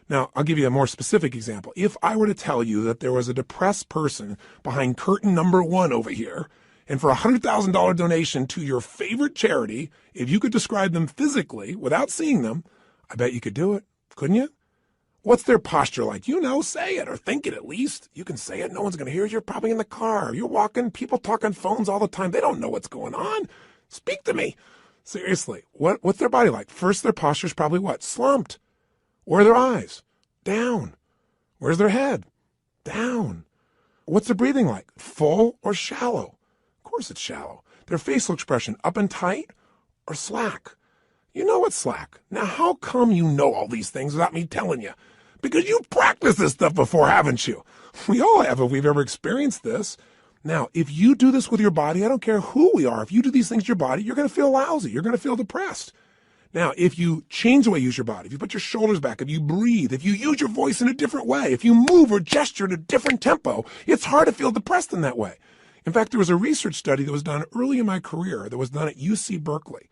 Now, I'll give you a more specific example. If I were to tell you that there was a depressed person behind curtain number 1 over here, and for a $100,000 donation to your favorite charity, if you could describe them physically without seeing them, I bet you could do it, couldn't you? What's their posture like? Say it or think it at least. You can say it. No one's going to hear it. You're probably in the car. You're walking. People talk on phones all the time. They don't know what's going on. Speak to me. Seriously, what's their body like? First, their posture's probably what? Slumped. Where are their eyes? Down. Where's their head? Down. What's their breathing like? Full or shallow? Of course it's shallow. Their facial expression, up and tight or slack? You know it's slack. Now, how come you know all these things without me telling you? Because you've practiced this stuff before, haven't you? We all have if we've ever experienced this. Now, if you do this with your body, I don't care who we are. If you do these things to your body, you're going to feel lousy. You're going to feel depressed. Now, if you change the way you use your body, if you put your shoulders back, if you breathe, if you use your voice in a different way, if you move or gesture at a different tempo, it's hard to feel depressed in that way. In fact, there was a research study that was done early in my career that was done at UC Berkeley.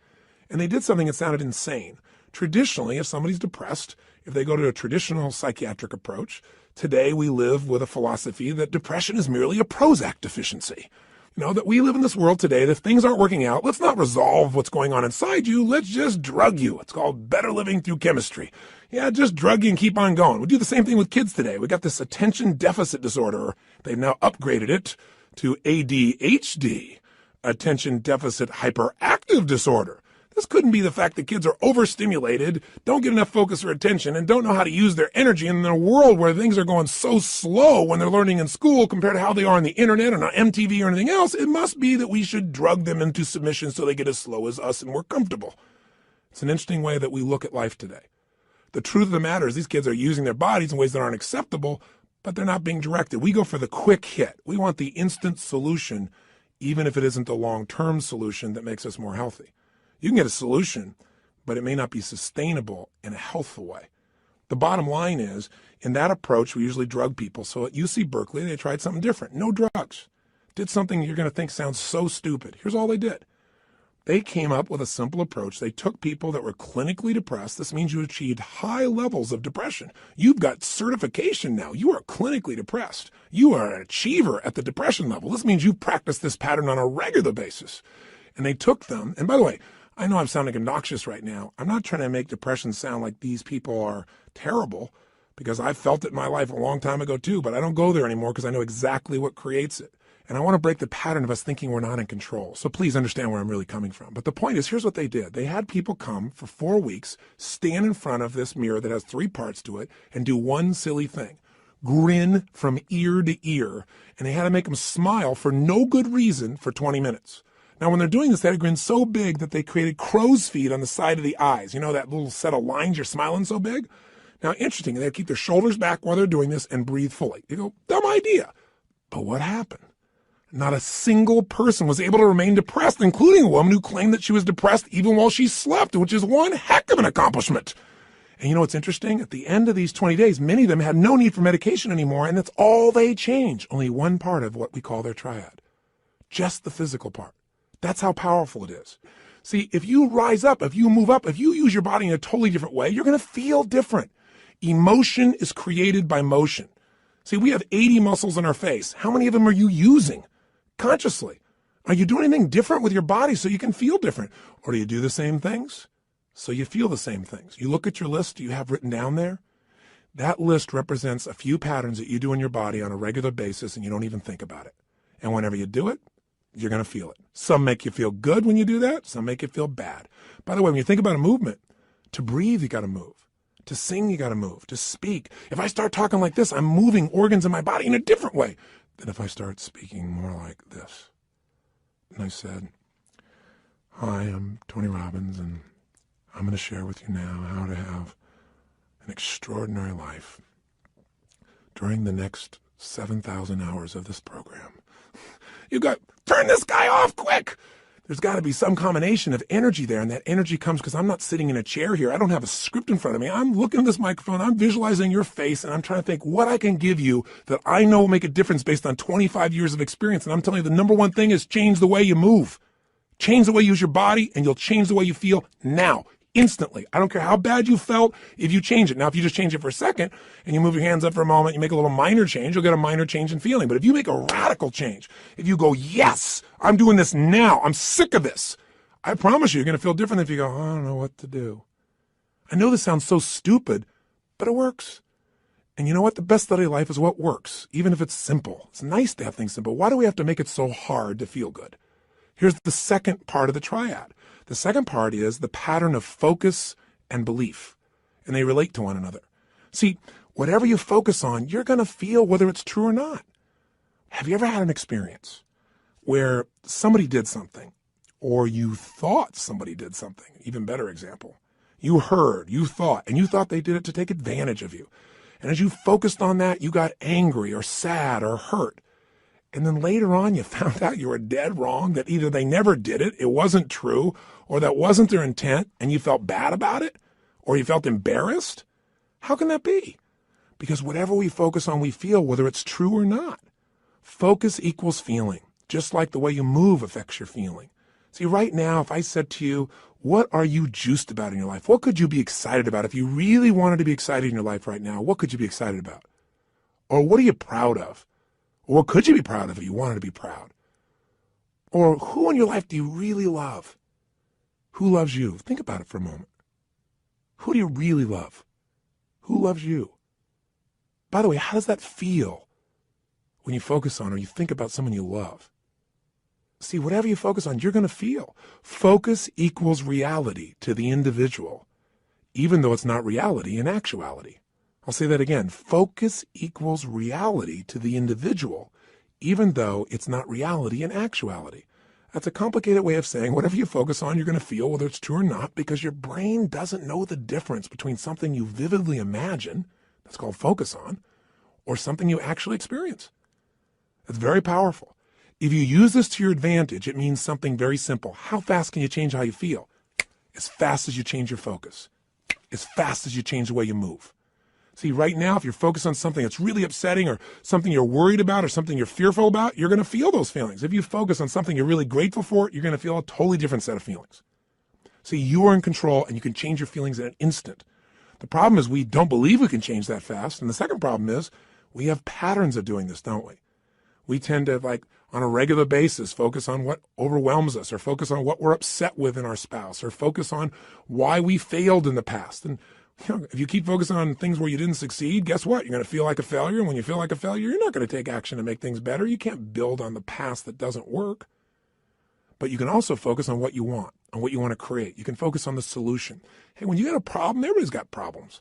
And they did something that sounded insane. Traditionally, if somebody's depressed, if they go to a traditional psychiatric approach, today we live with a philosophy that depression is merely a Prozac deficiency. That we live in this world today that if things aren't working out, let's not resolve what's going on inside you. Let's just drug you. It's called better living through chemistry. Yeah, just drug you and keep on going. We do the same thing with kids today. We got this attention deficit disorder. They've now upgraded it to ADHD, attention deficit hyperactive disorder. This couldn't be the fact that kids are overstimulated, don't get enough focus or attention, and don't know how to use their energy in a world where things are going so slow when they're learning in school compared to how they are on the internet or on MTV or anything else. It must be that we should drug them into submission so they get as slow as us and we're comfortable. It's an interesting way that we look at life today. The truth of the matter is these kids are using their bodies in ways that aren't acceptable, but they're not being directed. We go for the quick hit. We want the instant solution, even if it isn't the long-term solution that makes us more healthy. You can get a solution, but it may not be sustainable in a healthful way. The bottom line is, in that approach, we usually drug people. So at UC Berkeley, they tried something different. No drugs. Did something you're going to think sounds so stupid. Here's all they did. They came up with a simple approach. They took people that were clinically depressed. This means you achieved high levels of depression. You've got certification now. You are clinically depressed. You are an achiever at the depression level. This means you've practiced this pattern on a regular basis. And they took them, and by the way, I know I'm sounding obnoxious right now. I'm not trying to make depression sound like these people are terrible, because I felt it in my life a long time ago too, but I don't go there anymore because I know exactly what creates it. And I want to break the pattern of us thinking we're not in control. So please understand where I'm really coming from. But the point is, here's what they did. They had people come for 4 weeks, stand in front of this mirror that has 3 parts to it, and do one silly thing. Grin from ear to ear. And they had to make them smile for no good reason for 20 minutes. Now, when they're doing this, they had a grin so big that they created crow's feet on the side of the eyes. You know, that little set of lines you're smiling so big? Now, interesting, they keep their shoulders back while they're doing this and breathe fully. You go, dumb idea. But what happened? Not a single person was able to remain depressed, including a woman who claimed that she was depressed even while she slept, which is one heck of an accomplishment. And you know what's interesting? At the end of these 20 days, many of them had no need for medication anymore, and that's all they changed. Only one part of what we call their triad. Just the physical part. That's how powerful it is. See, if you rise up, if you move up, if you use your body in a totally different way, you're going to feel different. Emotion is created by motion. See, we have 80 muscles in our face. How many of them are you using consciously? Are you doing anything different with your body so you can feel different? Or do you do the same things so you feel the same things? You look at your list you have written down there. That list represents a few patterns that you do in your body on a regular basis and you don't even think about it. And whenever you do it, you're going to feel it. Some make you feel good when you do that. Some make you feel bad. By the way, when you think about a movement, to breathe, you got to move. To sing, you got to move. To speak. If I start talking like this, I'm moving organs in my body in a different way than if I start speaking more like this. And I said, hi, I'm Tony Robbins, and I'm going to share with you now how to have an extraordinary life during the next 7,000 hours of this program. You go, turn this guy off quick. There's got to be some combination of energy there, and that energy comes because I'm not sitting in a chair here. I don't have a script in front of me. I'm looking at this microphone. I'm visualizing your face, and I'm trying to think what I can give you that I know will make a difference based on 25 years of experience. And I'm telling you, the number one thing is change the way you move. Change the way you use your body, and you'll change the way you feel now. Instantly. I don't care how bad you felt if you change it. Now, if you just change it for a second and you move your hands up for a moment, you make a little minor change, you'll get a minor change in feeling. But if you make a radical change, if you go, yes, I'm doing this now, I'm sick of this, I promise you're going to feel different if you go, I don't know what to do. I know this sounds so stupid, but it works. And you know what? The best study of life is what works, even if it's simple. It's nice to have things simple. Why do we have to make it so hard to feel good? Here's the second part of the triad. The second part is the pattern of focus and belief, and they relate to one another. See, whatever you focus on, you're going to feel whether it's true or not. Have you ever had an experience where somebody did something, or you thought somebody did something? Even better example. You heard, you thought, and you thought they did it to take advantage of you. And as you focused on that, you got angry or sad or hurt. And then later on, you found out you were dead wrong, that either they never did it, it wasn't true, or that wasn't their intent, and you felt bad about it, or you felt embarrassed. How can that be? Because whatever we focus on, we feel, whether it's true or not. Focus equals feeling, just like the way you move affects your feeling. See, right now, if I said to you, what are you juiced about in your life? What could you be excited about? If you really wanted to be excited in your life right now, what could you be excited about? Or what are you proud of? Or what could you be proud of if you wanted to be proud? Or who in your life do you really love? Who loves you? Think about it for a moment. Who do you really love? Who loves you? By the way, how does that feel when you focus on or you think about someone you love? See, whatever you focus on, you're going to feel. Focus equals reality to the individual, even though it's not reality in actuality. I'll say that again. Focus equals reality to the individual, even though it's not reality in actuality. That's a complicated way of saying whatever you focus on, you're going to feel, whether it's true or not, because your brain doesn't know the difference between something you vividly imagine, that's called focus on, or something you actually experience. It's very powerful. If you use this to your advantage, it means something very simple. How fast can you change how you feel? As fast as you change your focus. As fast as you change the way you move. See, right now, if you're focused on something that's really upsetting or something you're worried about or something you're fearful about, you're going to feel those feelings. If you focus on something you're really grateful for, you're going to feel a totally different set of feelings. See, you are in control and you can change your feelings in an instant. The problem is we don't believe we can change that fast. And the second problem is we have patterns of doing this, don't we? We tend to, on a regular basis, focus on what overwhelms us or focus on what we're upset with in our spouse or focus on why we failed in the past. And if you keep focusing on things where you didn't succeed, guess what? You're going to feel like a failure. And when you feel like a failure, you're not going to take action to make things better. You can't build on the past that doesn't work. But you can also focus on what you want, on what you want to create. You can focus on the solution. Hey, when you got a problem, everybody's got problems.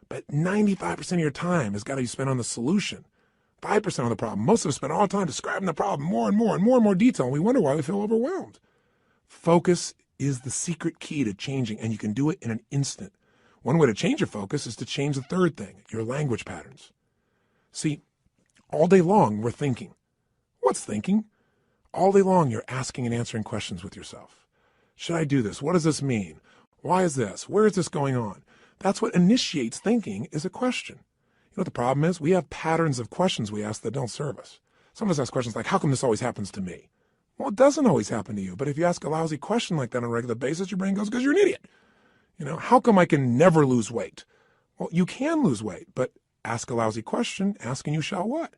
But 95% of your time has got to be spent on the solution. 5% of the problem. Most of us spend all the time describing the problem more and more and more and more detail. And we wonder why we feel overwhelmed. Focus is the secret key to changing, and you can do it in an instant. One way to change your focus is to change the third thing, your language patterns. See, all day long, we're thinking. What's thinking? All day long, you're asking and answering questions with yourself. Should I do this? What does this mean? Why is this? Where is this going on? That's what initiates thinking, is a question. You know what the problem is? We have patterns of questions we ask that don't serve us. Some of us ask questions like, how come this always happens to me? Well, it doesn't always happen to you. But if you ask a lousy question like that on a regular basis, your brain goes, because you're an idiot. How come I can never lose weight? Well, you can lose weight, but ask a lousy question, ask and you shall what?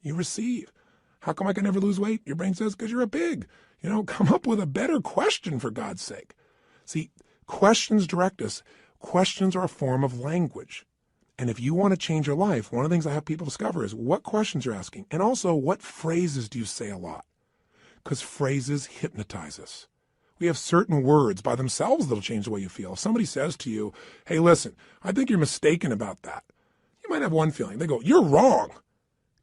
You receive. How come I can never lose weight? Your brain says, because you're a pig. Come up with a better question for God's sake. See, questions direct us. Questions are a form of language. And if you want to change your life, one of the things I have people discover is what questions you're asking. And also, what phrases do you say a lot? Because phrases hypnotize us. We have certain words by themselves that'll change the way you feel. If somebody says to you, hey, listen, I think you're mistaken about that. You might have one feeling. They go, you're wrong.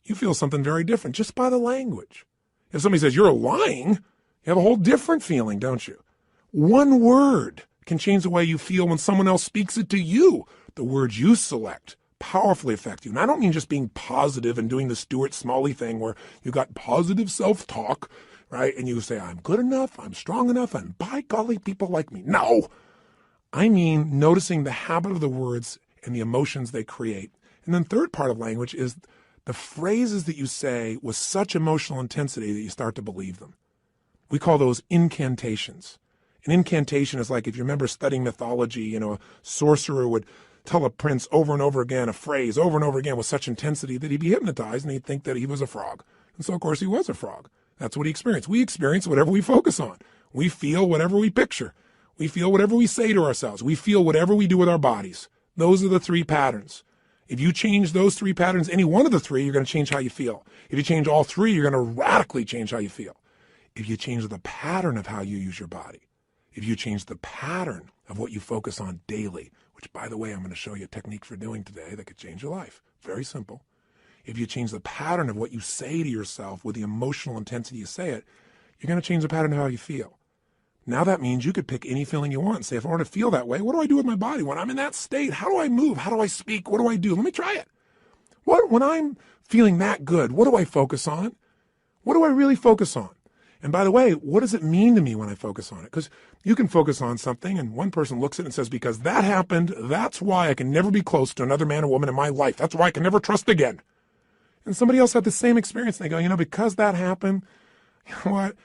You feel something very different just by the language. If somebody says you're lying, you have a whole different feeling, don't you? One word can change the way you feel when someone else speaks it to you. The words you select powerfully affect you. And I don't mean just being positive and doing the Stuart Smalley thing where you got positive self-talk, right? And you say, I'm good enough, I'm strong enough, and by golly, people like me. No, I mean noticing the habit of the words and the emotions they create. And then third part of language is the phrases that you say with such emotional intensity that you start to believe them. We call those incantations. An incantation is like, if you remember studying mythology, a sorcerer would tell a prince over and over again a phrase over and over again with such intensity that he'd be hypnotized and he'd think that he was a frog. And so, of course, he was a frog. That's what he experienced. We experience whatever we focus on. We feel whatever we picture. We feel whatever we say to ourselves. We feel whatever we do with our bodies. Those are the three patterns. If you change those three patterns, any one of the three, you're going to change how you feel. If you change all three, you're going to radically change how you feel. If you change the pattern of how you use your body, if you change the pattern of what you focus on daily, which, by the way, I'm going to show you a technique for doing today that could change your life. Very simple. If you change the pattern of what you say to yourself with the emotional intensity you say it, you're going to change the pattern of how you feel. Now that means you could pick any feeling you want and say, if I want to feel that way, what do I do with my body? When I'm in that state, how do I move? How do I speak? What do I do? Let me try it. When I'm feeling that good, what do I focus on? What do I really focus on? And by the way, what does it mean to me when I focus on it? Because you can focus on something and one person looks at it and says, because that happened, that's why I can never be close to another man or woman in my life. That's why I can never trust again. And somebody else had the same experience. And they go, because that happened, you know what?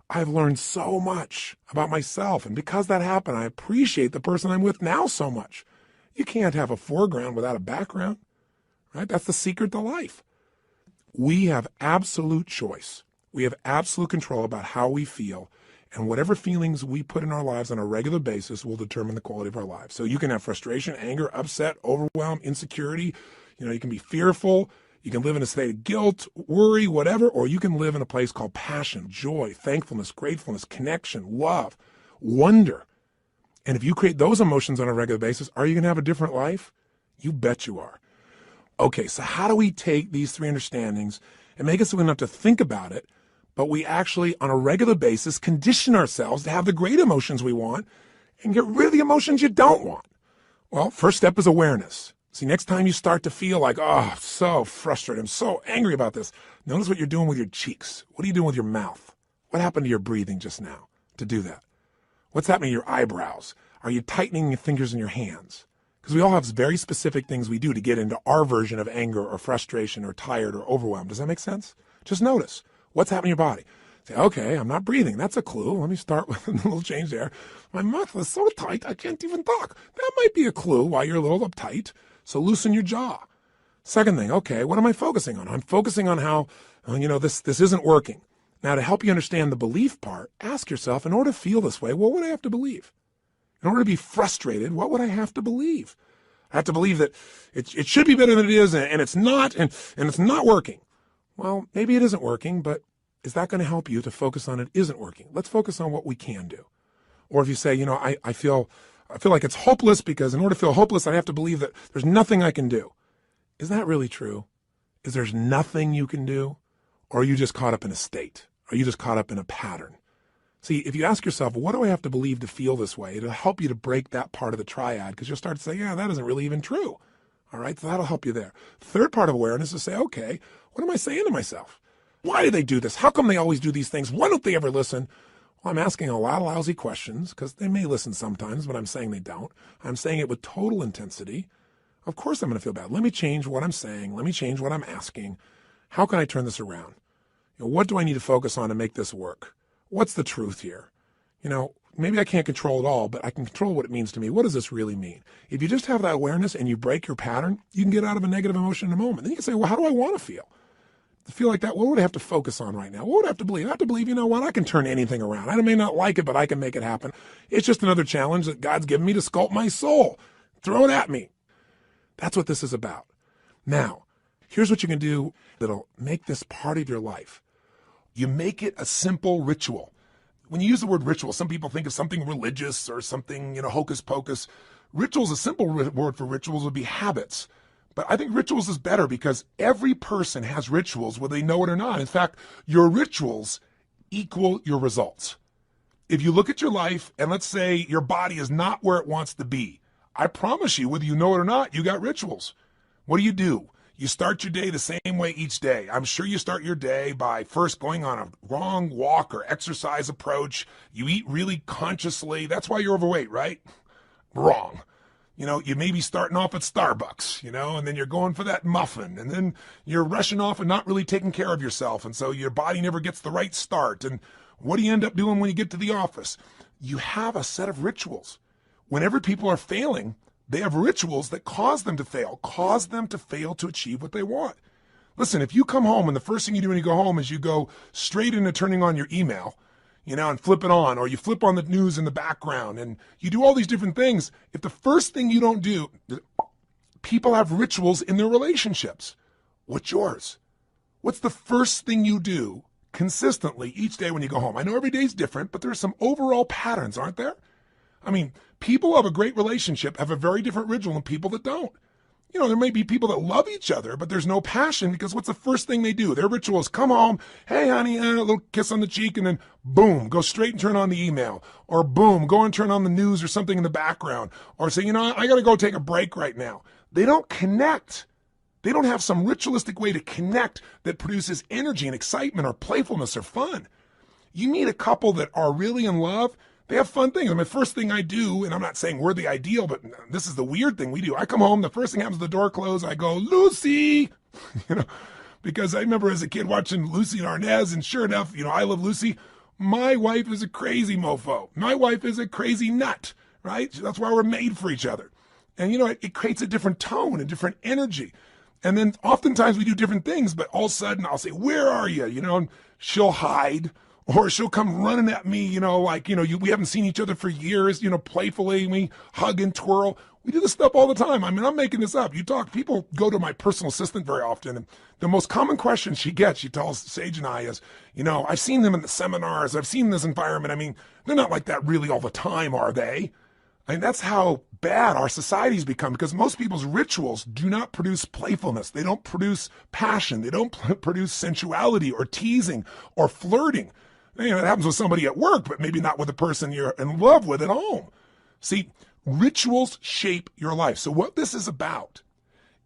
I've learned so much about myself. And because that happened, I appreciate the person I'm with now so much. You can't have a foreground without a background, right? That's the secret to life. We have absolute choice. We have absolute control about how we feel, and whatever feelings we put in our lives on a regular basis will determine the quality of our lives. So you can have frustration, anger, upset, overwhelm, insecurity. You can be fearful. You can live in a state of guilt, worry, whatever, or you can live in a place called passion, joy, thankfulness, gratefulness, connection, love, wonder. And if you create those emotions on a regular basis, are you going to have a different life? You bet you are. Okay, so how do we take these three understandings and make it so we don't have to think about it, but we actually, on a regular basis, condition ourselves to have the great emotions we want and get rid of the emotions you don't want? Well, first step is awareness. See, next time you start to feel like, I'm so frustrated, I'm so angry about this, notice what you're doing with your cheeks. What are you doing with your mouth? What happened to your breathing just now to do that? What's happening to your eyebrows? Are you tightening your fingers in your hands? Because we all have very specific things we do to get into our version of anger or frustration or tired or overwhelmed. Does that make sense? Just notice what's happening in your body. Say, okay, I'm not breathing. That's a clue. Let me start with a little change there. My mouth is so tight, I can't even talk. That might be a clue why you're a little uptight. So loosen your jaw. Second thing, okay, what am I focusing on? I'm focusing on how, this isn't working. Now, to help you understand the belief part, ask yourself, in order to feel this way, what would I have to believe? In order to be frustrated, what would I have to believe? I have to believe that it should be better than it is, and it's not, and it's not working. Well, maybe it isn't working, but is that going to help you to focus on it isn't working? Let's focus on what we can do. Or if you say, I feel like it's hopeless because in order to feel hopeless, I have to believe that there's nothing I can do. Is that really true? Is there's nothing you can do? Or are you just caught up in a state? Are you just caught up in a pattern? See, if you ask yourself, what do I have to believe to feel this way? It'll help you to break that part of the triad because you'll start to say, that isn't really even true. All right, so that'll help you there. Third part of awareness is to say, okay, what am I saying to myself? Why do they do this? How come they always do these things? Why don't they ever listen? Well, I'm asking a lot of lousy questions because they may listen sometimes, but I'm saying they don't. I'm saying it with total intensity. Of course I'm going to feel bad. Let me change what I'm saying. Let me change what I'm asking. How can I turn this around? What do I need to focus on to make this work? What's the truth here? Maybe I can't control it all, but I can control what it means to me. What does this really mean? If you just have that awareness and you break your pattern, you can get out of a negative emotion in a moment. Then you can say, well, how do I want to feel? To feel like that, what would I have to focus on right now? What would I have to believe? I have to believe, I can turn anything around. I may not like it, but I can make it happen. It's just another challenge that God's given me to sculpt my soul. Throw it at me. That's what this is about. Now, here's what you can do that'll make this part of your life. You make it a simple ritual. When you use the word ritual, some people think of something religious or something, hocus pocus. Rituals, a simple word for rituals would be habits. But I think rituals is better because every person has rituals whether they know it or not. In fact, your rituals equal your results. If you look at your life and let's say your body is not where it wants to be, I promise you, whether you know it or not, you got rituals. What do? You start your day the same way each day. I'm sure you start your day by first going on a wrong walk or exercise approach. You eat really consciously. That's why you're overweight, right? Wrong. You may be starting off at Starbucks, and then you're going for that muffin, and then you're rushing off and not really taking care of yourself. And so your body never gets the right start. And what do you end up doing when you get to the office? You have a set of rituals. Whenever people are failing, they have rituals that cause them to fail to achieve what they want. Listen, if you come home and the first thing you do when you go home is you go straight into turning on your email, and flip it on, or you flip on the news in the background, and you do all these different things. If the first thing you don't do, people have rituals in their relationships. What's yours? What's the first thing you do consistently each day when you go home? I know every day's different, but there are some overall patterns, aren't there? I mean, people who have a great relationship have a very different ritual than people that don't. There may be people that love each other, but there's no passion because what's the first thing they do? Their ritual is come home, hey, honey, a little kiss on the cheek, and then boom, go straight and turn on the email. Or boom, go and turn on the news or something in the background. Or say, I got to go take a break right now. They don't connect. They don't have some ritualistic way to connect that produces energy and excitement or playfulness or fun. You meet a couple that are really in love, they have fun things. The first thing I do, and I'm not saying we're the ideal, but this is the weird thing we do. I come home, the first thing happens, the door closed, I go, Lucy, because I remember as a kid watching Lucy and Arnaz, and sure enough, I love Lucy. My wife is a crazy mofo. My wife is a crazy nut, right? That's why we're made for each other. And, it creates a different tone, a different energy. And then oftentimes we do different things, but all of a sudden I'll say, where are you? And she'll hide. Or she'll come running at me, we haven't seen each other for years, playfully, we hug and twirl. We do this stuff all the time. I mean, I'm making this up. People go to my personal assistant very often, and the most common question she tells Sage and I is, I've seen them in the seminars, I've seen this environment. I mean, they're not like that really all the time, are they? I mean, that's how bad our society's become, because most people's rituals do not produce playfulness. They don't produce passion. They don't produce sensuality or teasing or flirting. It happens with somebody at work, but maybe not with the person you're in love with at home. See, rituals shape your life. So what this is about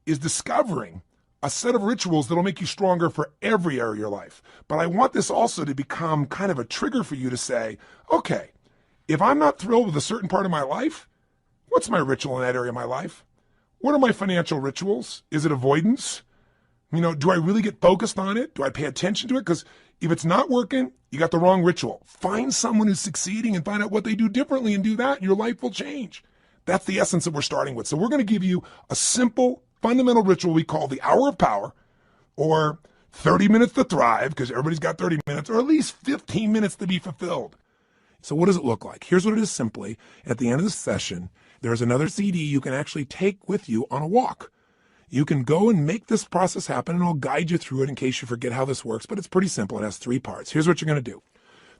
is discovering a set of rituals that'll make you stronger for every area of your life. But I want this also to become kind of a trigger for you to say, okay, if I'm not thrilled with a certain part of my life, what's my ritual in that area of my life? What are my financial rituals? Is it avoidance? Do I really get focused on it? Do I pay attention to it? Because if it's not working, you got the wrong ritual. Find someone who's succeeding and find out what they do differently and do that, and your life will change. That's the essence that we're starting with. So we're going to give you a simple, fundamental ritual we call the hour of power, or 30 minutes to thrive, because everybody's got 30 minutes, or at least 15 minutes to be fulfilled. So what does it look like? Here's what it is simply. At the end of the session, there's another CD you can actually take with you on a walk. You can go and make this process happen, and I'll guide you through it in case you forget how this works, but it's pretty simple. It has 3 parts. Here's what you're going to do.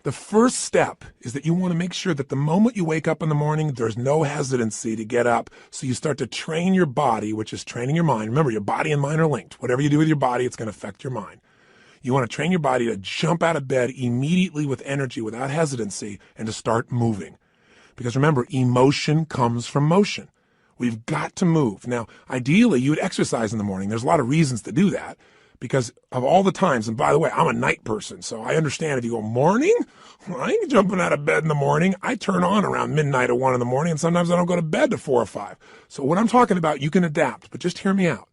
The first step is that you want to make sure that the moment you wake up in the morning, there's no hesitancy to get up. So you start to train your body, which is training your mind. Remember, your body and mind are linked. Whatever you do with your body, it's going to affect your mind. You want to train your body to jump out of bed immediately with energy, without hesitancy, and to start moving. Because remember, emotion comes from motion. We've got to move. Now, ideally, you would exercise in the morning. There's a lot of reasons to do that because of all the times. And by the way, I'm a night person, so I understand if you go morning, I ain't jumping out of bed in the morning. I turn on around midnight or 1 in the morning, and sometimes I don't go to bed to 4 or 5. So what I'm talking about, you can adapt, but just hear me out.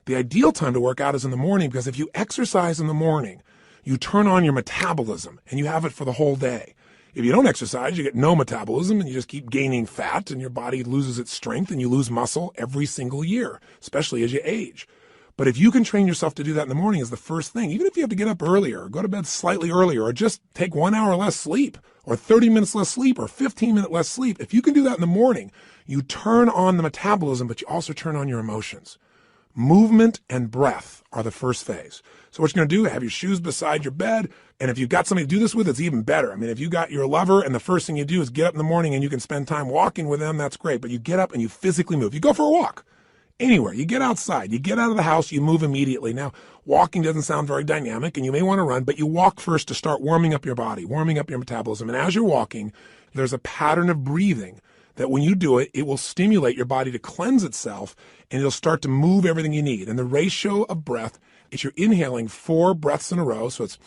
The ideal time to work out is in the morning, because if you exercise in the morning, you turn on your metabolism and you have it for the whole day. If you don't exercise, you get no metabolism and you just keep gaining fat, and your body loses its strength and you lose muscle every single year, especially as you age. But if you can train yourself to do that in the morning as the first thing, even if you have to get up earlier or go to bed slightly earlier or just take 1 hour less sleep or 30 minutes less sleep or 15 minutes less sleep, if you can do that in the morning, you turn on the metabolism, but you also turn on your emotions. Movement and breath are the first phase. So what you're going to do, have your shoes beside your bed. And if you've got somebody to do this with, it's even better. I mean, if you got your lover and the first thing you do is get up in the morning and you can spend time walking with them, that's great. But you get up and you physically move. You go for a walk anywhere. You get outside. You get out of the house. You move immediately. Now, walking doesn't sound very dynamic and you may want to run, but you walk first to start warming up your body, warming up your metabolism. And as you're walking, there's a pattern of breathing that when you do it, it will stimulate your body to cleanse itself, and it'll start to move everything you need. And the ratio of breath is you're inhaling 4 breaths in a row, so it's,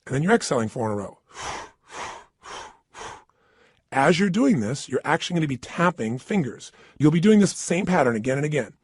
and then you're exhaling 4 in a row. As you're doing this, you're actually going to be tapping fingers. You'll be doing this same pattern again and again.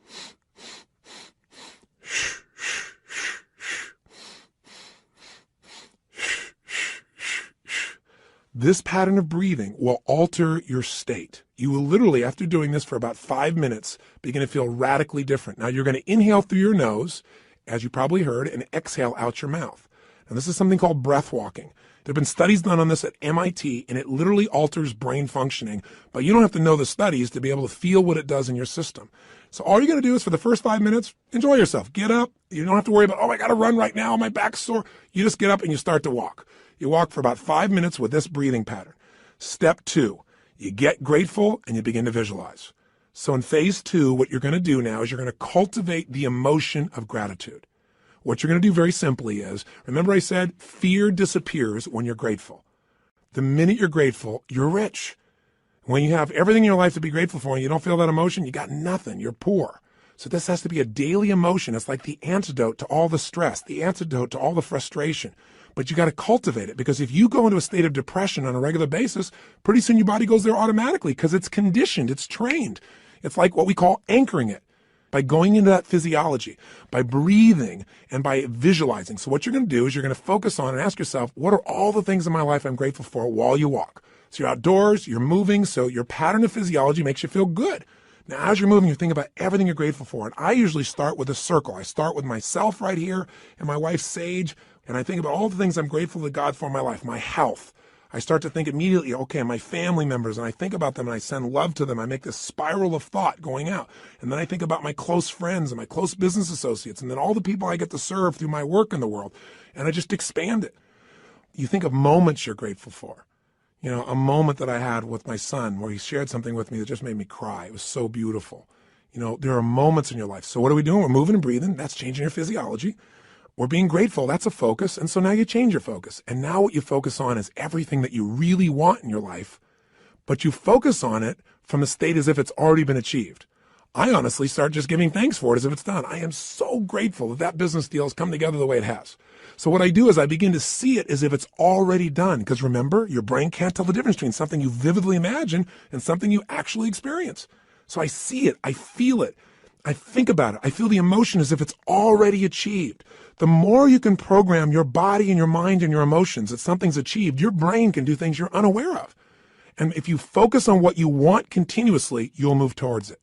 This pattern of breathing will alter your state. You will literally, after doing this for about 5 minutes, begin to feel radically different. Now, you're going to inhale through your nose, as you probably heard, and exhale out your mouth. Now, this is something called breath walking. There have been studies done on this at MIT, and it literally alters brain functioning, but you don't have to know the studies to be able to feel what it does in your system. So all you're going to do is for the first 5 minutes, enjoy yourself. Get up. You don't have to worry about, oh, I got to run right now. My back's sore. You just get up and you start to walk. You walk for about 5 minutes with this breathing pattern. Step 2, you get grateful and you begin to visualize. So in phase 2, what you're going to do now is you're going to cultivate the emotion of gratitude. What you're going to do very simply is, remember I said fear disappears when you're grateful. The minute you're grateful, you're rich. When you have everything in your life to be grateful for and you don't feel that emotion, you got nothing. You're poor. So this has to be a daily emotion. It's like the antidote to all the stress, the antidote to all the frustration. But you got to cultivate it, because if you go into a state of depression on a regular basis, pretty soon your body goes there automatically because it's conditioned, it's trained. It's like what we call anchoring it. By going into that physiology, by breathing, and by visualizing. So what you're going to do is you're going to focus on and ask yourself, what are all the things in my life I'm grateful for while you walk? So you're outdoors, you're moving, so your pattern of physiology makes you feel good. Now, as you're moving, you think about everything you're grateful for. And I usually start with a circle. I start with myself right here and my wife, Sage, and I think about all the things I'm grateful to God for in my life, my health. I start to think immediately, okay, my family members, and I think about them and I send love to them. I make this spiral of thought going out. And then I think about my close friends and my close business associates, and then all the people I get to serve through my work in the world. And I just expand it. You think of moments you're grateful for. You know, a moment that I had with my son where he shared something with me that just made me cry. It was so beautiful. You know, there are moments in your life. So what are we doing? We're moving and breathing. That's changing your physiology. We're being grateful. That's a focus. And so now you change your focus. And now what you focus on is everything that you really want in your life, but you focus on it from the state as if it's already been achieved. I honestly start just giving thanks for it as if it's done. I am so grateful that that business deal has come together the way it has. So what I do is I begin to see it as if it's already done. Because remember, your brain can't tell the difference between something you vividly imagine and something you actually experience. So I see it. I feel it. I think about it. I feel the emotion as if it's already achieved. The more you can program your body and your mind and your emotions that something's achieved, your brain can do things you're unaware of. And if you focus on what you want continuously, you'll move towards it.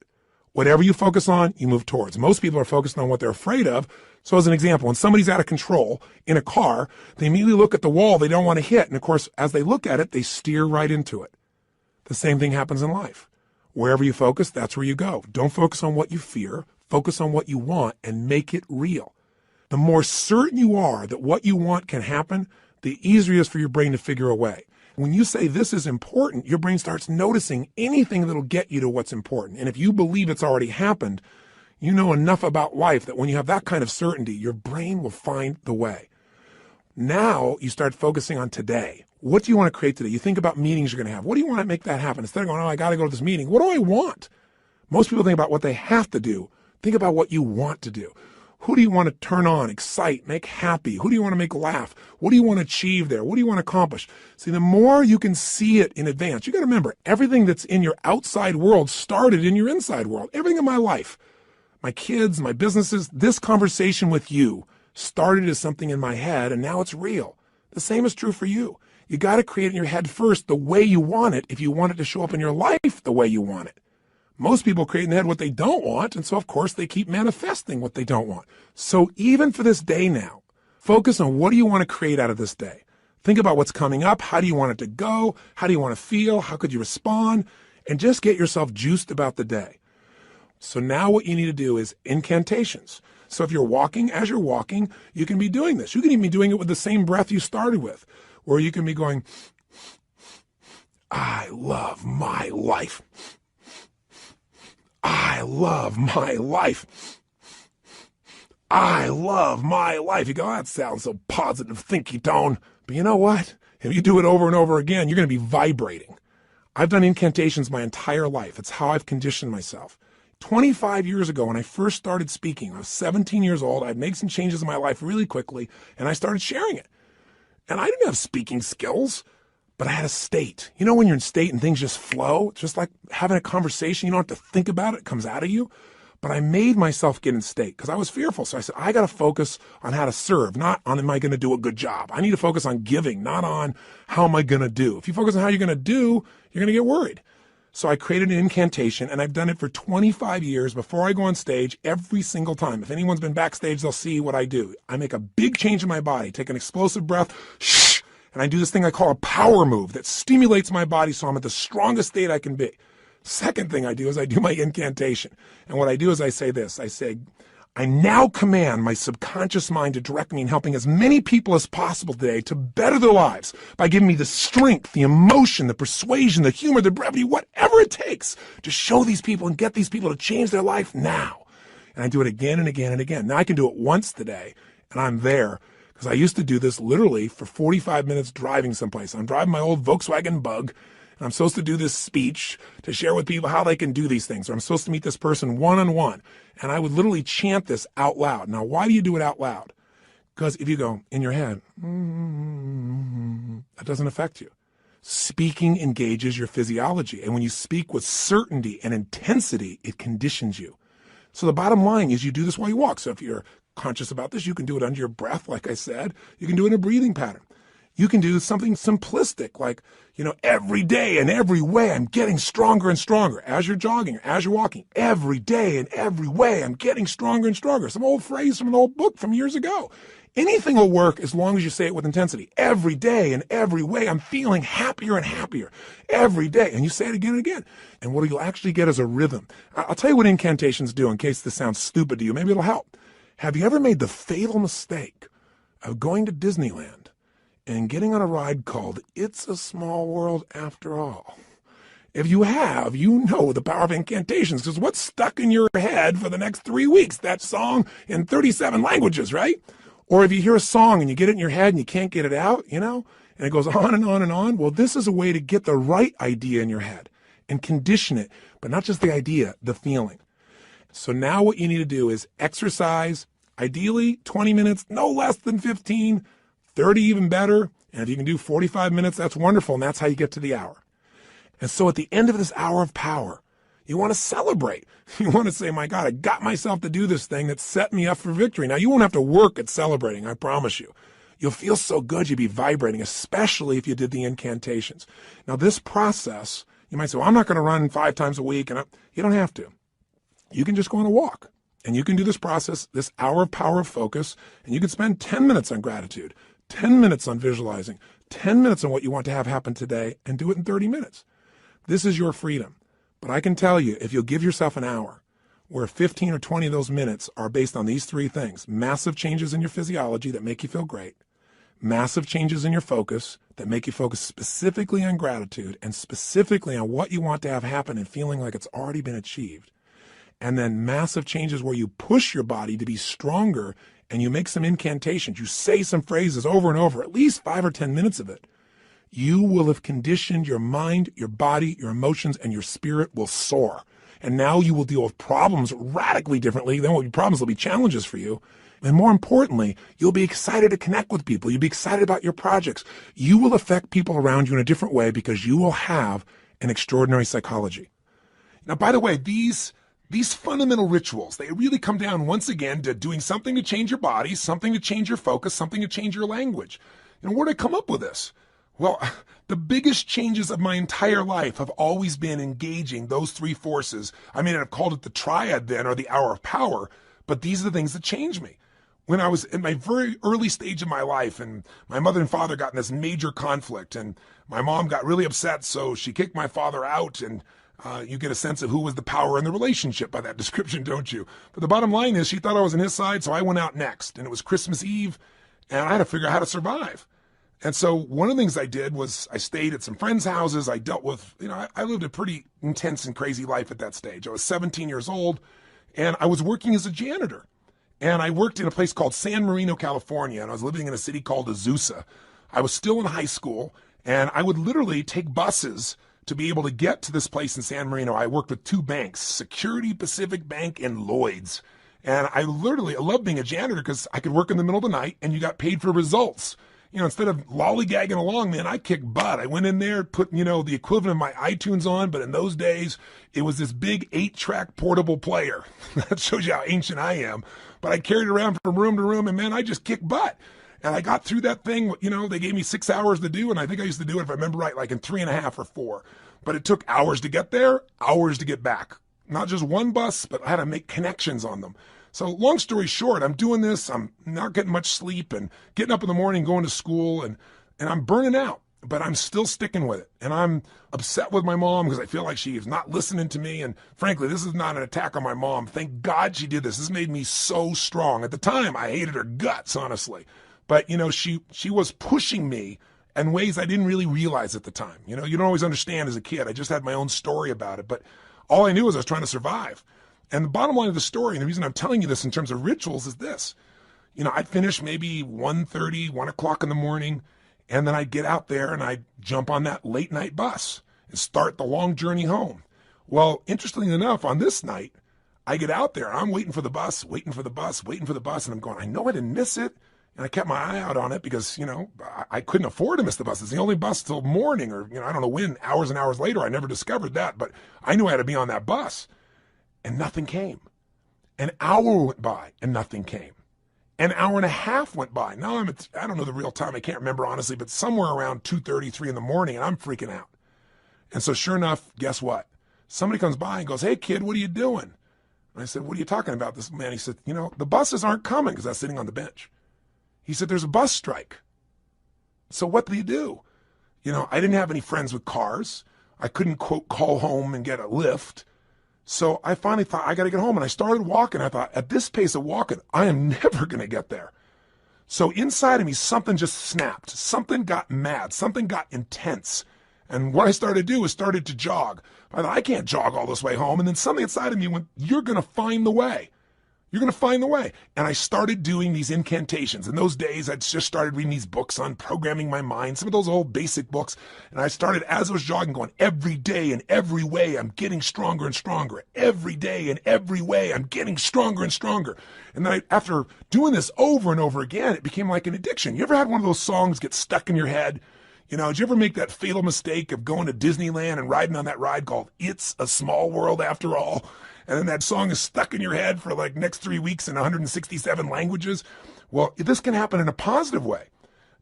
Whatever you focus on, you move towards. Most people are focused on what they're afraid of. So as an example, when somebody's out of control in a car, they immediately look at the wall they don't want to hit. And of course, as they look at it, they steer right into it. The same thing happens in life. Wherever you focus, that's where you go. Don't focus on what you fear. Focus on what you want and make it real. The more certain you are that what you want can happen, the easier it is for your brain to figure a way. When you say this is important, your brain starts noticing anything that'll get you to what's important. And if you believe it's already happened, you know enough about life that when you have that kind of certainty, your brain will find the way. Now you start focusing on today. What do you want to create today? You think about meetings you're going to have. What do you want to make that happen? Instead of going, oh, I got to go to this meeting. What do I want? Most people think about what they have to do. Think about what you want to do. Who do you want to turn on, excite, make happy? Who do you want to make laugh? What do you want to achieve there? What do you want to accomplish? See, the more you can see it in advance, you got to remember, everything that's in your outside world started in your inside world. Everything in my life, my kids, my businesses, this conversation with you started as something in my head, and now it's real. The same is true for you. You got to create in your head first the way you want it if you want it to show up in your life the way you want it. Most people create in their head what they don't want, and so, of course, they keep manifesting what they don't want. So even for this day now, focus on what do you want to create out of this day. Think about what's coming up. How do you want it to go? How do you want to feel? How could you respond? And just get yourself juiced about the day. So now what you need to do is incantations. So if you're walking, as you're walking, you can be doing this. You can even be doing it with the same breath you started with, or you can be going, I love my life. I love my life. I love my life. You go, that sounds so positive, thinky tone. But you know what? If you do it over and over again, you're going to be vibrating. I've done incantations my entire life. It's how I've conditioned myself. 25 years ago, when I first started speaking, I was 17 years old. I'd made some changes in my life really quickly, and I started sharing it. And I didn't have speaking skills, but I had a state. You know, when you're in state and things just flow, it's just like having a conversation. You don't have to think about it. It comes out of you. But I made myself get in state because I was fearful. So I said, I got to focus on how to serve, not on am I going to do a good job. I need to focus on giving, not on how am I going to do. If you focus on how you're going to do, you're going to get worried. So I created an incantation, and I've done it for 25 years before I go on stage every single time. If anyone's been backstage, they'll see what I do. I make a big change in my body, take an explosive breath, shh, and I do this thing I call a power move that stimulates my body so I'm at the strongest state I can be. Second thing I do is I do my incantation. And what I do is I say this. I say, I now command my subconscious mind to direct me in helping as many people as possible today to better their lives by giving me the strength, the emotion, the persuasion, the humor, the brevity, whatever it takes to show these people and get these people to change their life now. And I do it again and again and again. Now I can do it once today, and I'm there because I used to do this literally for 45 minutes driving someplace. I'm driving my old Volkswagen Bug. And I'm supposed to do this speech to share with people how they can do these things. Or I'm supposed to meet this person one-on-one. And I would literally chant this out loud. Now, why do you do it out loud? Because if you go in your head, that doesn't affect you. Speaking engages your physiology. And when you speak with certainty and intensity, it conditions you. So the bottom line is you do this while you walk. So if you're conscious about this, you can do it under your breath, like I said. You can do it in a breathing pattern. You can do something simplistic like, every day and every way I'm getting stronger and stronger. As you're jogging, as you're walking, every day and every way I'm getting stronger and stronger. Some old phrase from an old book from years ago. Anything will work as long as you say it with intensity. Every day and every way I'm feeling happier and happier. Every day. And you say it again and again. And what you'll actually get is a rhythm. I'll tell you what incantations do in case this sounds stupid to you. Maybe it'll help. Have you ever made the fatal mistake of going to Disneyland and getting on a ride called It's a Small World After All? If you have, you know the power of incantations, because what's stuck in your head for the next 3 weeks? That song in 37 languages, right? Or if you hear a song and you get it in your head and you can't get it out, and it goes on and on and on. Well, this is a way to get the right idea in your head and condition it, but not just the idea, the feeling. So now what you need to do is exercise, ideally 20 minutes, no less than 15, 30 even better. And if you can do 45 minutes, that's wonderful. And that's how you get to the hour. And so at the end of this hour of power, you want to celebrate. You want to say, my God, I got myself to do this thing that set me up for victory. Now, you won't have to work at celebrating, I promise you. You'll feel so good, you'll be vibrating, especially if you did the incantations. Now, this process, you might say, well, I'm not going to run 5 times a week. And you don't have to. You can just go on a walk. And you can do this process, this hour of power of focus, and you can spend 10 minutes on gratitude, 10 minutes on visualizing, 10 minutes on what you want to have happen today, and do it in 30 minutes. This is your freedom. But I can tell you, if you'll give yourself an hour, where 15 or 20 of those minutes are based on these 3 things: massive changes in your physiology that make you feel great, massive changes in your focus that make you focus specifically on gratitude and specifically on what you want to have happen and feeling like it's already been achieved, and then massive changes where you push your body to be stronger and you make some incantations, you say some phrases over and over, at least 5 or 10 minutes of it, you will have conditioned your mind, your body, your emotions, and your spirit will soar. And now you will deal with problems radically differently. There won't be problems, there'll be challenges for you. And more importantly, you'll be excited to connect with people. You'll be excited about your projects. You will affect people around you in a different way because you will have an extraordinary psychology. Now, by the way, these fundamental rituals, they really come down once again to doing something to change your body, something to change your focus, something to change your language. And where did I come up with this? Well, the biggest changes of my entire life have always been engaging those 3 forces. I mean, I've called it the triad then, or the hour of power, but these are the things that changed me. When I was in my very early stage of my life and my mother and father got in this major conflict and my mom got really upset, so she kicked my father out, and you get a sense of who was the power in the relationship by that description, don't you? But the bottom line is she thought I was on his side, so I went out next. And it was Christmas Eve, and I had to figure out how to survive. And so one of the things I did was I stayed at some friends' houses. I dealt with, I lived a pretty intense and crazy life at that stage. I was 17 years old, and I was working as a janitor. And I worked in a place called San Marino, California, and I was living in a city called Azusa. I was still in high school, and I would literally take buses to be able to get to this place in San Marino. I worked with two banks, Security Pacific Bank and Lloyd's. And I love being a janitor because I could work in the middle of the night and you got paid for results. Instead of lollygagging along, man, I kicked butt. I went in there, put, the equivalent of my iTunes on, but in those days, it was this big 8-track portable player. That shows you how ancient I am. But I carried it around from room to room, and man, I just kicked butt. And I got through that thing, they gave me 6 hours to do, and I think I used to do it, if I remember right, like in 3.5 or 4. But it took hours to get there, hours to get back. Not just one bus, but I had to make connections on them. So long story short, I'm doing this, I'm not getting much sleep and getting up in the morning, going to school, and I'm burning out, but I'm still sticking with it. And I'm upset with my mom because I feel like she is not listening to me. And frankly, this is not an attack on my mom. Thank God she did this. This made me so strong. At the time, I hated her guts, honestly. But, she was pushing me in ways I didn't really realize at the time. You don't always understand as a kid. I just had my own story about it. But all I knew was I was trying to survive. And the bottom line of the story, and the reason I'm telling you this in terms of rituals is this. I'd finish maybe 1:30, 1 o'clock in the morning, and then I'd get out there and I'd jump on that late night bus and start the long journey home. Well, interestingly enough, on this night, I get out there, I'm waiting for the bus, and I'm going, I know I didn't miss it. And I kept my eye out on it because, I couldn't afford to miss the bus. It's the only bus till morning or, I don't know when, hours and hours later. I never discovered that, but I knew I had to be on that bus. And nothing came. An hour went by and nothing came. An hour and a half went by. Now I don't know the real time. I can't remember honestly, but somewhere around 2:30, 3 in the morning, and I'm freaking out. And so sure enough, guess what? Somebody comes by and goes, "Hey kid, what are you doing?" And I said, "What are you talking about?" This man, he said, "The buses aren't coming," because I was sitting on the bench. He said, "There's a bus strike." So what do you do? I didn't have any friends with cars. I couldn't, quote, call home and get a lift. So I finally thought, I got to get home. And I started walking. I thought, at this pace of walking, I am never going to get there. So inside of me, something just snapped. Something got mad. Something got intense. And what I started to do is started to jog. I thought, I can't jog all this way home. And then something inside of me went, you're going to find the way. You're going to find the way. And I started doing these incantations. In those days, I'd just started reading these books on programming my mind, some of those old basic books. And I started, as I was jogging, going, every day in every way, I'm getting stronger and stronger. Every day in every way, I'm getting stronger and stronger. And then after doing this over and over again, it became like an addiction. You ever had one of those songs get stuck in your head? Did you ever make that fatal mistake of going to Disneyland and riding on that ride called It's a Small World After All? And then that song is stuck in your head for like next 3 weeks in 167 languages. Well, this can happen in a positive way.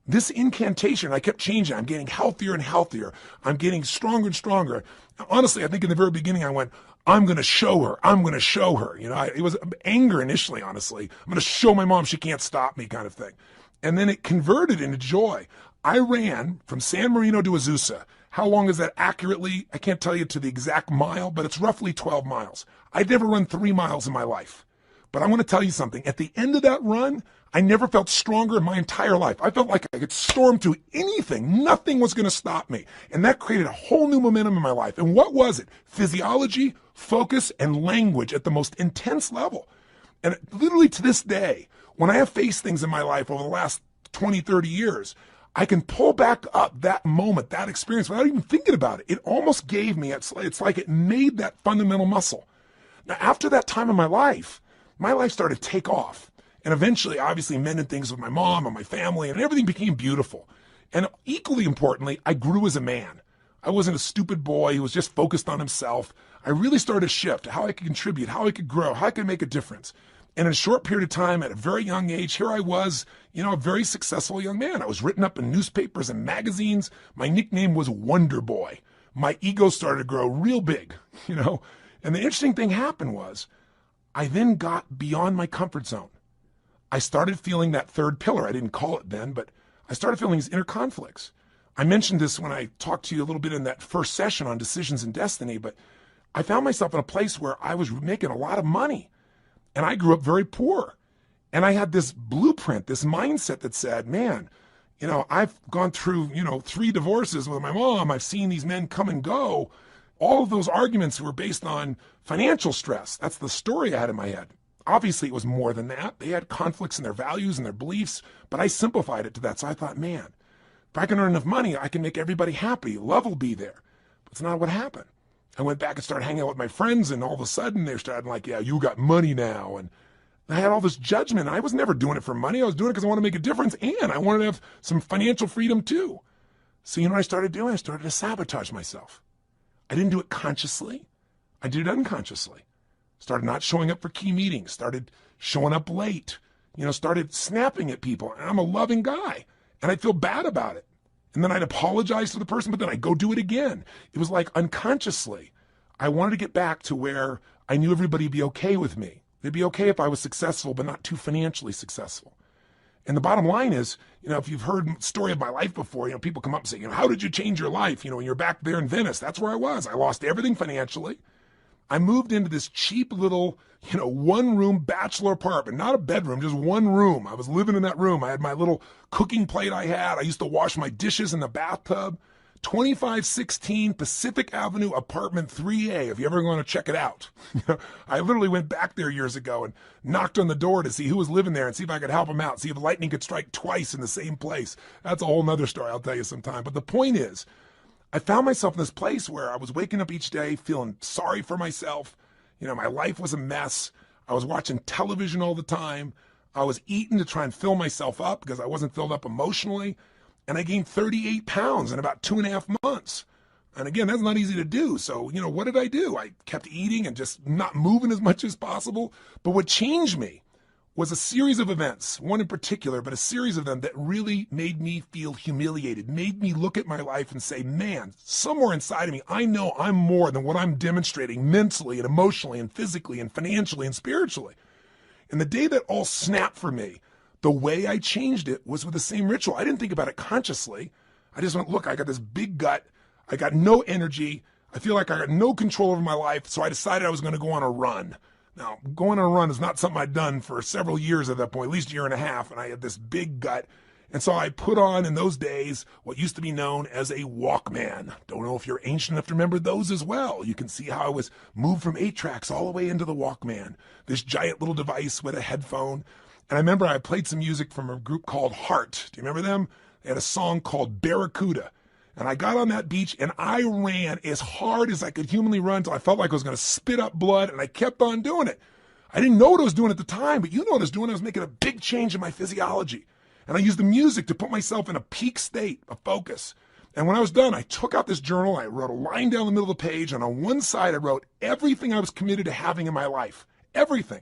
This incantation, I kept changing. I'm getting healthier and healthier. I'm getting stronger and stronger. Honestly, I think in the very beginning I went, I'm going to show her. I'm going to show her. It was anger initially, honestly. I'm going to show my mom she can't stop me kind of thing. And then it converted into joy. I ran from San Marino to Azusa. How long is that accurately? I can't tell you to the exact mile, but it's roughly 12 miles. I'd never run 3 miles in my life. But I want to tell you something. At the end of that run, I never felt stronger in my entire life. I felt like I could storm through anything. Nothing was going to stop me. And that created a whole new momentum in my life. And what was it? Physiology, focus, and language at the most intense level. And literally to this day, when I have faced things in my life over the last 20, 30 years, I can pull back up that moment, that experience without even thinking about it. It almost gave me, it's like it made that fundamental muscle. Now, after that time in my life started to take off. And eventually, obviously, mended things with my mom and my family, and everything became beautiful. And equally importantly, I grew as a man. I wasn't a stupid boy who was just focused on himself. I really started to shift how I could contribute, how I could grow, how I could make a difference. And in a short period of time, at a very young age, here I was, a very successful young man. I was written up in newspapers and magazines. My nickname was Wonder Boy. My ego started to grow real big, And the interesting thing happened was I then got beyond my comfort zone. I started feeling that third pillar. I didn't call it then, but I started feeling these inner conflicts. I mentioned this when I talked to you a little bit in that first session on decisions and destiny, but I found myself in a place where I was making a lot of money. And I grew up very poor. And I had this blueprint, this mindset that said, man, I've gone through, 3 divorces with my mom. I've seen these men come and go. All of those arguments were based on financial stress. That's the story I had in my head. Obviously, it was more than that. They had conflicts in their values and their beliefs, but I simplified it to that. So I thought, man, if I can earn enough money, I can make everybody happy. Love will be there. It's not what happened. I went back and started hanging out with my friends, and all of a sudden they started like, yeah, you got money now. And I had all this judgment. I was never doing it for money. I was doing it because I wanted to make a difference, and I wanted to have some financial freedom too. So you know what I started doing? I started to sabotage myself. I didn't do it consciously. I did it unconsciously. Started not showing up for key meetings, started showing up late, started snapping at people. And I'm a loving guy, and I'd feel bad about it. And then I'd apologize to the person, but then I'd go do it again. It was like unconsciously. I wanted to get back to where I knew everybody would be okay with me. They'd be okay if I was successful, but not too financially successful. And the bottom line is, if you've heard the story of my life before, people come up and say, how did you change your life? When you're back there in Venice, that's where I was. I lost everything financially. I moved into this cheap little, one-room bachelor apartment, not a bedroom, just one room. I was living in that room. I had my little cooking plate I had. I used to wash my dishes in the bathtub. 2516 Pacific Avenue, apartment 3A, if you ever want to check it out. I literally went back there years ago and knocked on the door to see who was living there and see if I could help them out, see if lightning could strike twice in the same place. That's a whole nother story I'll tell you sometime. But the point is, I found myself in this place where I was waking up each day feeling sorry for myself. My life was a mess. I was watching television all the time. I was eating to try and fill myself up because I wasn't filled up emotionally. And I gained 38 pounds in about 2.5 months. And again, that's not easy to do. So, what did I do? I kept eating and just not moving as much as possible. But what changed me was a series of events, one in particular, but a series of them that really made me feel humiliated, made me look at my life and say, man, somewhere inside of me, I know I'm more than what I'm demonstrating mentally and emotionally and physically and financially and spiritually. And the day that all snapped for me, the way I changed it was with the same ritual. I didn't think about it consciously. I just went, look, I got this big gut. I got no energy. I feel like I got no control over my life. So I decided I was going to go on a run. Now, going on a run is not something I'd done for several years at that point, at least a year and a half. And I had this big gut. And so I put on in those days what used to be known as a Walkman. Don't know if you're ancient enough to remember those as well. You can see how I was moved from 8 tracks all the way into the Walkman, this giant little device with a headphone. And I remember I played some music from a group called Heart. Do you remember them? They had a song called Barracuda. And I got on that beach and I ran as hard as I could humanly run until I felt like I was going to spit up blood, and I kept on doing it. I didn't know what I was doing at the time, but you know what I was doing. I was making a big change in my physiology. And I used the music to put myself in a peak state of focus. And when I was done, I took out this journal. I wrote a line down the middle of the page. And on one side, I wrote everything I was committed to having in my life. Everything.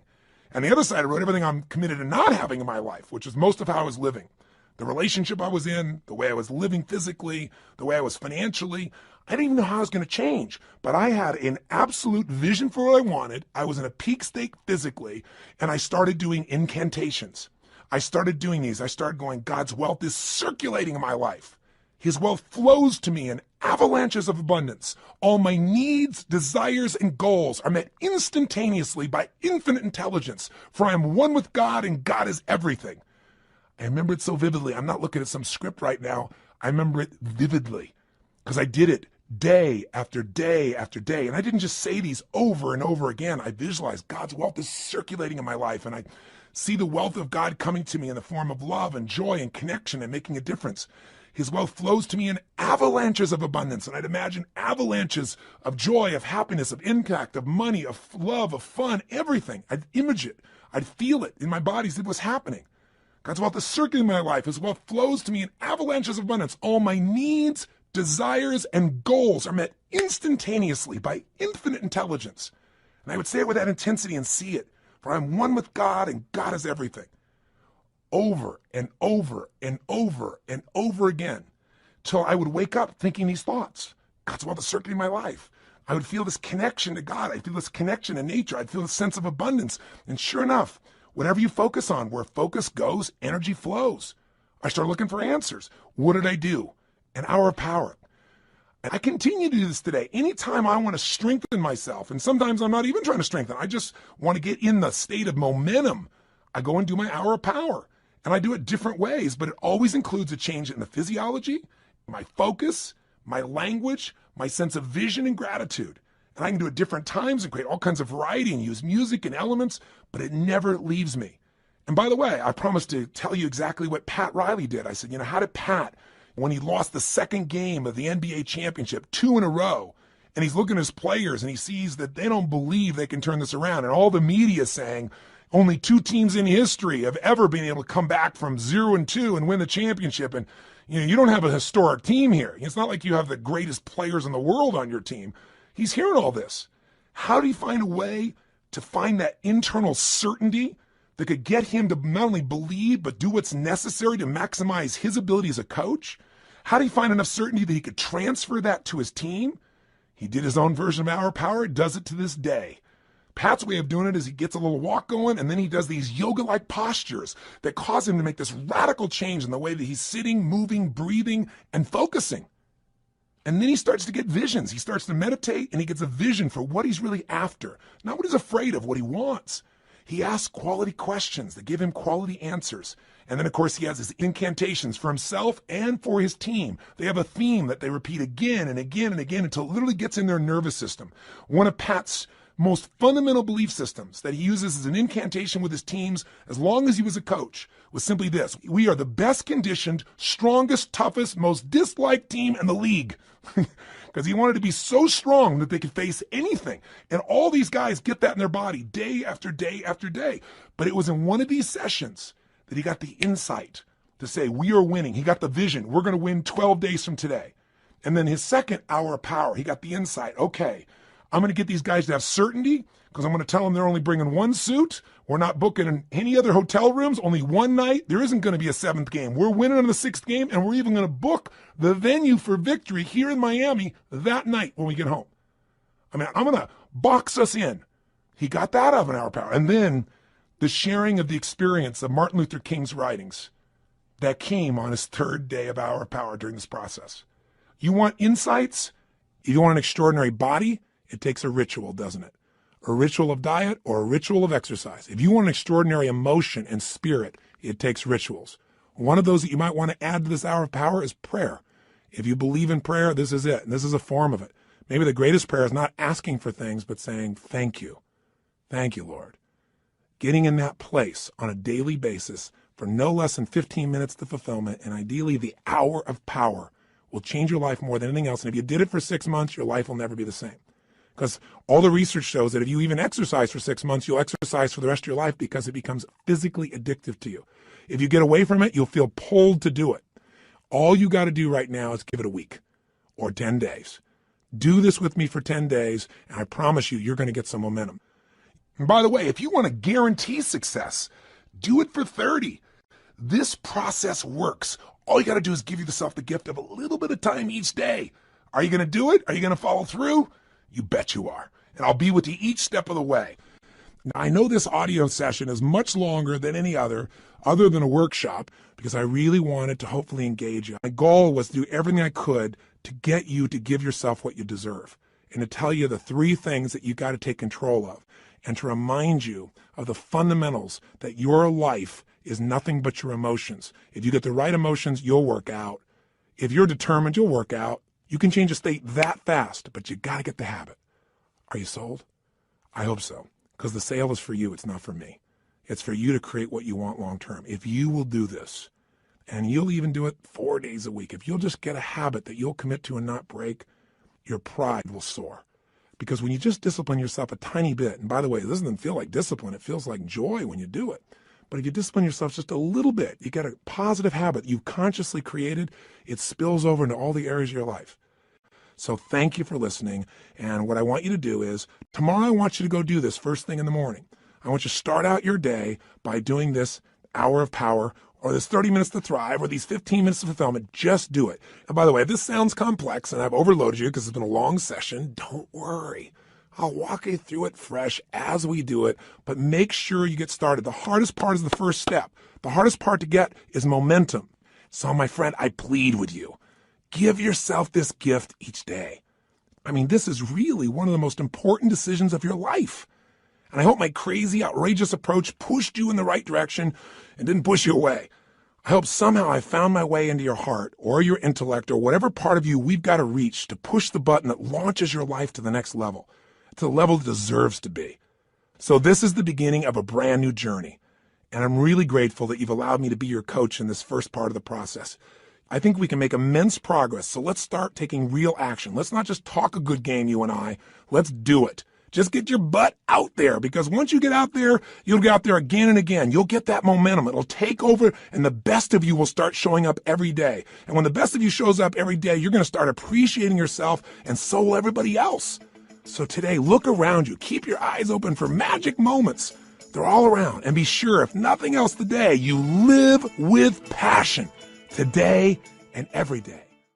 And the other side, I wrote everything I'm committed to not having in my life, which is most of how I was living. The relationship I was in, the way I was living physically, the way I was financially. I didn't even know how I was going to change, but I had an absolute vision for what I wanted. I was in a peak state physically, and I started doing incantations. I started doing these. I started going, God's wealth is circulating in my life. His wealth flows to me in avalanches of abundance. All my needs, desires, and goals are met instantaneously by infinite intelligence, for I am one with God, and God is everything. I remember it so vividly. I'm not looking at some script right now. I remember it vividly because I did it day after day after day. And I didn't just say these over and over again. I visualized God's wealth is circulating in my life, and I see the wealth of God coming to me in the form of love and joy and connection and making a difference. His wealth flows to me in avalanches of abundance. And I'd imagine avalanches of joy, of happiness, of impact, of money, of love, of fun, everything. I'd image it. I'd feel it in my body as it was happening. God's wealth is circulating in my life. His wealth flows to me in avalanches of abundance. All my needs, desires, and goals are met instantaneously by infinite intelligence. And I would say it with that intensity and see it. For I'm one with God, and God is everything. Over and over and over and over again, till I would wake up thinking these thoughts. God's wealth is circulating in my life. I would feel this connection to God. I'd feel this connection to nature. I'd feel this sense of abundance. And sure enough, whatever you focus on, where focus goes, energy flows. I started looking for answers. What did I do? An hour of power. And I continue to do this today. Anytime I want to strengthen myself, and sometimes I'm not even trying to strengthen, I just want to get in the state of momentum, I go and do my hour of power. And I do it different ways, but it always includes a change in the physiology, my focus, my language, my sense of vision and gratitude. And I can do it different times and create all kinds of variety and use music and elements, but it never leaves me. And by the way, I promised to tell you exactly what Pat Riley did. I said, how did Pat, when he lost the second game of the NBA championship, 2 in a row, and he's looking at his players and he sees that they don't believe they can turn this around. And all the media saying only 2 teams in history have ever been able to come back from 0-2 and win the championship. And you don't have a historic team here. It's not like you have the greatest players in the world on your team. He's hearing all this. How do you find a way to find that internal certainty that could get him to not only believe, but do what's necessary to maximize his ability as a coach? How do you find enough certainty that he could transfer that to his team? He did his own version of Hour of Power, does it to this day. Pat's way of doing it is he gets a little walk going, and then he does these yoga-like postures that cause him to make this radical change in the way that he's sitting, moving, breathing, and focusing. And then he starts to get visions. He starts to meditate, and he gets a vision for what he's really after, not what he's afraid of, what he wants. He asks quality questions that give him quality answers. And then, of course, he has his incantations for himself and for his team. They have a theme that they repeat again and again and again until it literally gets in their nervous system. One of Pat's most fundamental belief systems that he uses as an incantation with his teams as long as he was a coach was simply this: we are the best conditioned, strongest, toughest, most disliked team in the league. Because he wanted to be so strong that they could face anything. And all these guys get that in their body day after day after day. But it was in one of these sessions that he got the insight to say, we are winning. He got the vision. We're going to win 12 days from today. And then his second hour of power, he got the insight. Okay, I'm going to get these guys to have certainty because I'm going to tell them they're only bringing 1 suit. We're not booking any other hotel rooms, only 1 night. There isn't going to be a 7th game. We're winning on the 6th game, and we're even going to book the venue for victory here in Miami that night when we get home. I mean, I'm going to box us in. He got that out of an hour of power. And then the sharing of the experience of Martin Luther King's writings that came on his 3rd day of hour of power during this process. You want insights? If you want an extraordinary body, it takes a ritual, doesn't it? A ritual of diet or a ritual of exercise. If you want an extraordinary emotion and spirit, it takes rituals. One of those that you might want to add to this hour of power is prayer. If you believe in prayer, this is it. And this is a form of it. Maybe the greatest prayer is not asking for things, but saying, thank you. Thank you, Lord. Getting in that place on a daily basis for no less than 15 minutes to fulfillment, and ideally the hour of power will change your life more than anything else. And if you did it for 6 months, your life will never be the same. Because all the research shows that if you even exercise for 6 months, you'll exercise for the rest of your life because it becomes physically addictive to you. If you get away from it, you'll feel pulled to do it. All you got to do right now is give it a week or 10 days. Do this with me for 10 days, and I promise you, you're going to get some momentum. And by the way, if you want to guarantee success, do it for 30. This process works. All you got to do is give yourself the gift of a little bit of time each day. Are you going to do it? Are you going to follow through? You bet you are. And I'll be with you each step of the way. Now, I know this audio session is much longer than any other than a workshop, because I really wanted to hopefully engage you. My goal was to do everything I could to get you to give yourself what you deserve and to tell you the 3 things that you got to take control of and to remind you of the fundamentals that your life is nothing but your emotions. If you get the right emotions, you'll work out. If you're determined, you'll work out. You can change a state that fast, but you got to get the habit. Are you sold? I hope so, because the sale is for you. It's not for me. It's for you to create what you want long term. If you will do this, and you'll even do it 4 days a week, if you'll just get a habit that you'll commit to and not break, your pride will soar. Because when you just discipline yourself a tiny bit, and by the way, this doesn't feel like discipline, it feels like joy when you do it. But if you discipline yourself just a little bit, you get a positive habit you've consciously created, it spills over into all the areas of your life. So thank you for listening. And what I want you to do is, tomorrow I want you to go do this first thing in the morning. I want you to start out your day by doing this hour of power, or this 30 minutes to thrive, or these 15 minutes of fulfillment. Just do it. And by the way, if this sounds complex and I've overloaded you because it's been a long session, don't worry. I'll walk you through it fresh as we do it, but make sure you get started. The hardest part is the first step. The hardest part to get is momentum. So my friend, I plead with you. Give yourself this gift each day. I mean, this is really one of the most important decisions of your life. And I hope my crazy, outrageous approach pushed you in the right direction and didn't push you away. I hope somehow I found my way into your heart or your intellect or whatever part of you we've got to reach to push the button that launches your life to the next level, to the level it deserves to be. So this is the beginning of a brand new journey. And I'm really grateful that you've allowed me to be your coach in this first part of the process. I think we can make immense progress. So let's start taking real action. Let's not just talk a good game, you and I. Let's do it. Just get your butt out there, because once you get out there, you'll get out there again and again. You'll get that momentum. It'll take over, and the best of you will start showing up every day. And when the best of you shows up every day, you're going to start appreciating yourself, and so will everybody else. So today, look around you. Keep your eyes open for magic moments. They're all around. And be sure, if nothing else today, you live with passion today and every day.